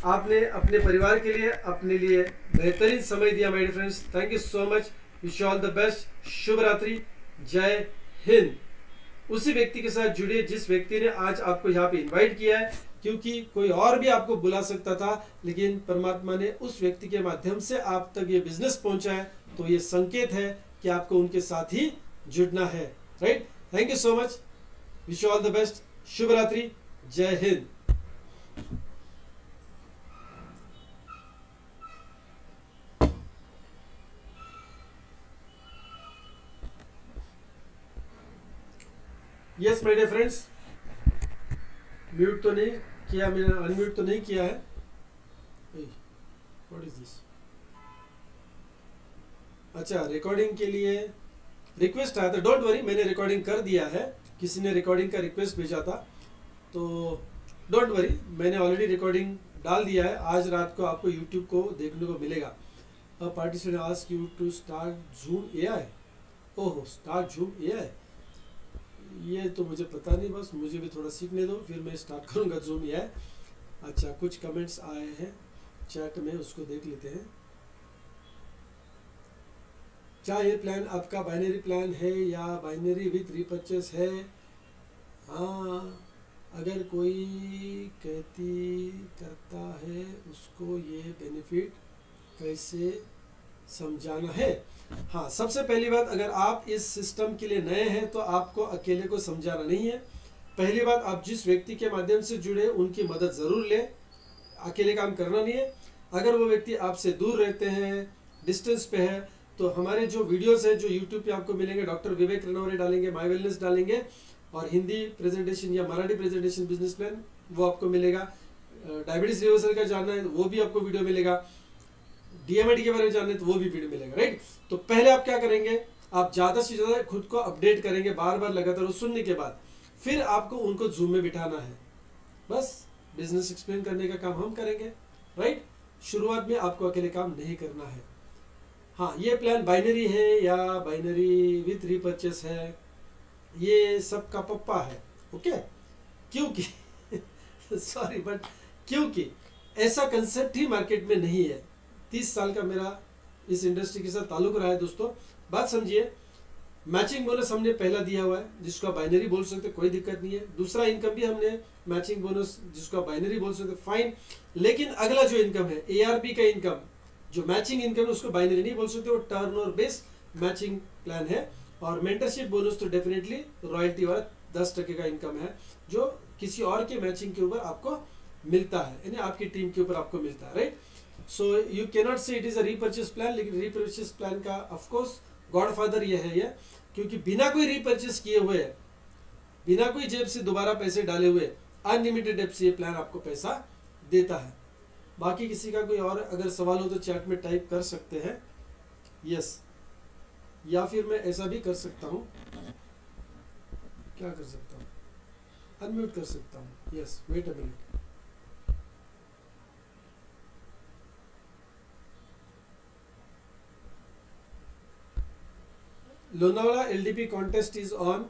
आपने अपने परिवार के लिए, अपने लिए बेहतरीन समय दिया my dear friends. Thank you so much, wish all the best, शुभ रात्रि, जय हिंद। उसी व्यक्ति के साथ जुड़िए जिस व्यक्ति ने आज आपको यहाँ पे इनवाइट किया है, क्योंकि कोई और भी आपको बुला सकता था, लेकिन परमात्मा ने उस व्यक्ति के माध्यम से आप तक ये बिजनेस पहुंचा है, तो ये संकेत है कि आपको उनके साथ ही जुड़ना है, right. Thank you so much, wish all the best, शुभ रात्रि, जय Hind. Yes my dear friends, mute तो नहीं किया, मैंने अनम्यूट तो नहीं किया है। What is this? अच्छा, रिकॉर्डिंग के लिए रिक्वेस्ट आया था, डोंट वरी, मैंने रिकॉर्डिंग कर दिया है। किसी ने रिकॉर्डिंग का रिक्वेस्ट भेजा था, तो डोंट वरी, मैंने ऑलरेडी रिकॉर्डिंग डाल दिया है, आज रात को आपको यूट्यूब को देखने को मिलेगा। A participant ask you to start Zoom AI. ओहो, स्टार्ट जूम एआई, ये तो मुझे पता नहीं, बस मुझे भी थोड़ा सीखने दो, फिर मैं स्टार्ट करूँगा जूम एआई। अच्छा, कुछ कमेंट्स आए हैं चैट में, उसको देख लेते हैं। क्या ये प्लान आपका बाइनरी प्लान है या बाइनरी विथ रीपर्चेस है? हाँ, अगर कोई कहती करता है उसको ये बेनिफिट कैसे समझाना है? हाँ, सबसे पहली बात, अगर आप इस सिस्टम के लिए नए हैं तो आपको अकेले को समझाना नहीं है। पहली बात, आप जिस व्यक्ति के माध्यम से जुड़े उनकी मदद ज़रूर लें, अकेले काम करना नहीं है। अगर वो व्यक्ति आपसे दूर रहते हैं, डिस्टेंस पे है, तो हमारे जो वीडियोस हैं जो यूट्यूब पे आपको मिलेंगे, डॉक्टर विवेक रणवरे डालेंगे, माय वेलनेस डालेंगे, और हिंदी प्रेजेंटेशन या मराठी प्रेजेंटेशन बिजनेस प्लान वो आपको मिलेगा। डायबिटीज रिवर्सल का जानना है वो भी आपको वीडियो मिलेगा। डीएमआईटी के बारे में जानना है तो वो भी वीडियो मिलेगा, राइट। तो पहले आप क्या करेंगे, आप ज़्यादा से ज़्यादा खुद को अपडेट करेंगे, बार बार लगातार सुनने के बाद फिर आपको उनको जूम में बिठाना है। बस बिजनेस एक्सप्लेन करने का काम हम करेंगे, राइट। शुरुआत में आपको अकेले काम नहीं करना है। हाँ, ये प्लान बाइनरी है या बाइनरी विथ रीपर्चेस है, ये सबका पप्पा है, ओके। क्योंकि सॉरी बट क्योंकि ऐसा कंसेप्ट ही मार्केट में नहीं है। 30 साल का मेरा इस इंडस्ट्री के साथ ताल्लुक रहा है दोस्तों। बात समझिए, मैचिंग बोनस हमने पहला दिया हुआ है, जिसको आप बाइनरी बोल सकते, कोई दिक्कत नहीं है। दूसरा इनकम भी हमने मैचिंग बोनस, जिसको आप बाइनरी बोल सकते, फाइन। लेकिन अगला जो इनकम है, एआरपी का इनकम, जो मैचिंग इनकम है, उसको बाइनरी नहीं बोल सकते, वो टर्नओवर बेस्ड मैचिंग प्लान है। और मेंटरशिप बोनस तो डेफिनेटली रॉयल्टी वाला 10% का इनकम है, जो किसी और के मैचिंग के ऊपर आपको मिलता है, यानी आपकी टीम के ऊपर आपको मिलता है, right. So you can not say it is a repurchase plan, लेकिन रीपर्चेस प्लान का ऑफ कोर्स गॉडफादर ये है, ये क्योंकि बिना कोई रीपर्चेस किए हुए, बिना कोई जेब से दोबारा पैसे डाले हुए, अनलिमिटेड एप से ये प्लान आपको पैसा देता है। बाकी किसी का कोई और अगर सवाल हो तो चैट में टाइप कर सकते हैं, यस। या फिर मैं ऐसा भी कर सकता हूँ, क्या कर सकता हूँ, अनम्यूट कर सकता हूँ, yes, wait a minute. Lonavala LDP contest is on.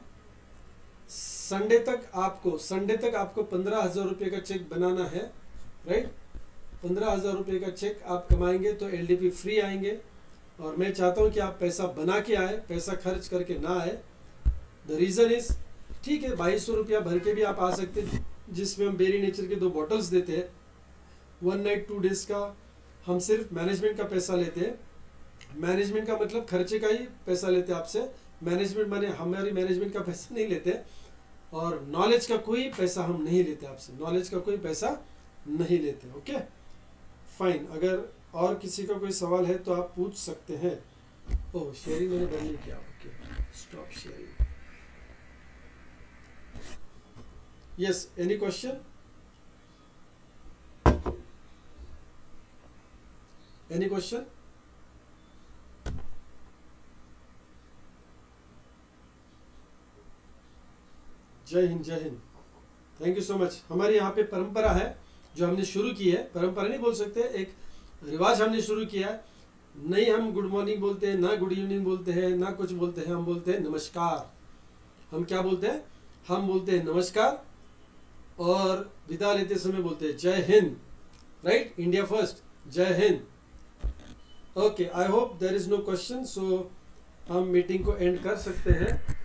Sunday तक आपको 15,000 रुपये का चेक बनाना है, राइट। 15,000 रुपये का चेक आप कमाएंगे तो एलडीपी फ्री आएंगे। और मैं चाहता हूं कि आप पैसा बना के आए, पैसा खर्च करके ना आए। द रीज़न इज, ठीक है, 2200 रुपया भर के भी आप आ सकते हैं, जिसमें हम बेरी नेचर के 2 बॉटल्स देते हैं। 1 नाइट 2 डेज का हम सिर्फ मैनेजमेंट का पैसा लेते हैं। मैनेजमेंट का मतलब खर्चे का ही पैसा लेते हैं आपसे। मैनेजमेंट माने हमारी मैनेजमेंट का पैसा नहीं लेते, और नॉलेज का कोई पैसा हम नहीं लेते आपसे, नॉलेज का कोई पैसा नहीं लेते, ओके फाइन। अगर और किसी का कोई सवाल है तो आप पूछ सकते हैं। ओह, शेयरिंग मैंने बंद नहीं किया, okay, stop sharing. Yes, any question, any question? जय हिंद, जय Hind, thank you so much. हमारे यहाँ पे परंपरा है जो हमने शुरू की है, परंपरा नहीं बोल सकते, एक रिवाज हमने शुरू किया है। नहीं हम गुड मॉर्निंग बोलते हैं, ना गुड इवनिंग बोलते हैं, ना कुछ बोलते हैं, हम बोलते हैं नमस्कार। हम क्या बोलते हैं? हम बोलते हैं नमस्कार, और विदा लेते समय बोलते हैं जय हिंद, राइट। इंडिया फर्स्ट, जय हिंद। Okay, I hope there is no question, so हम मीटिंग को एंड कर सकते हैं।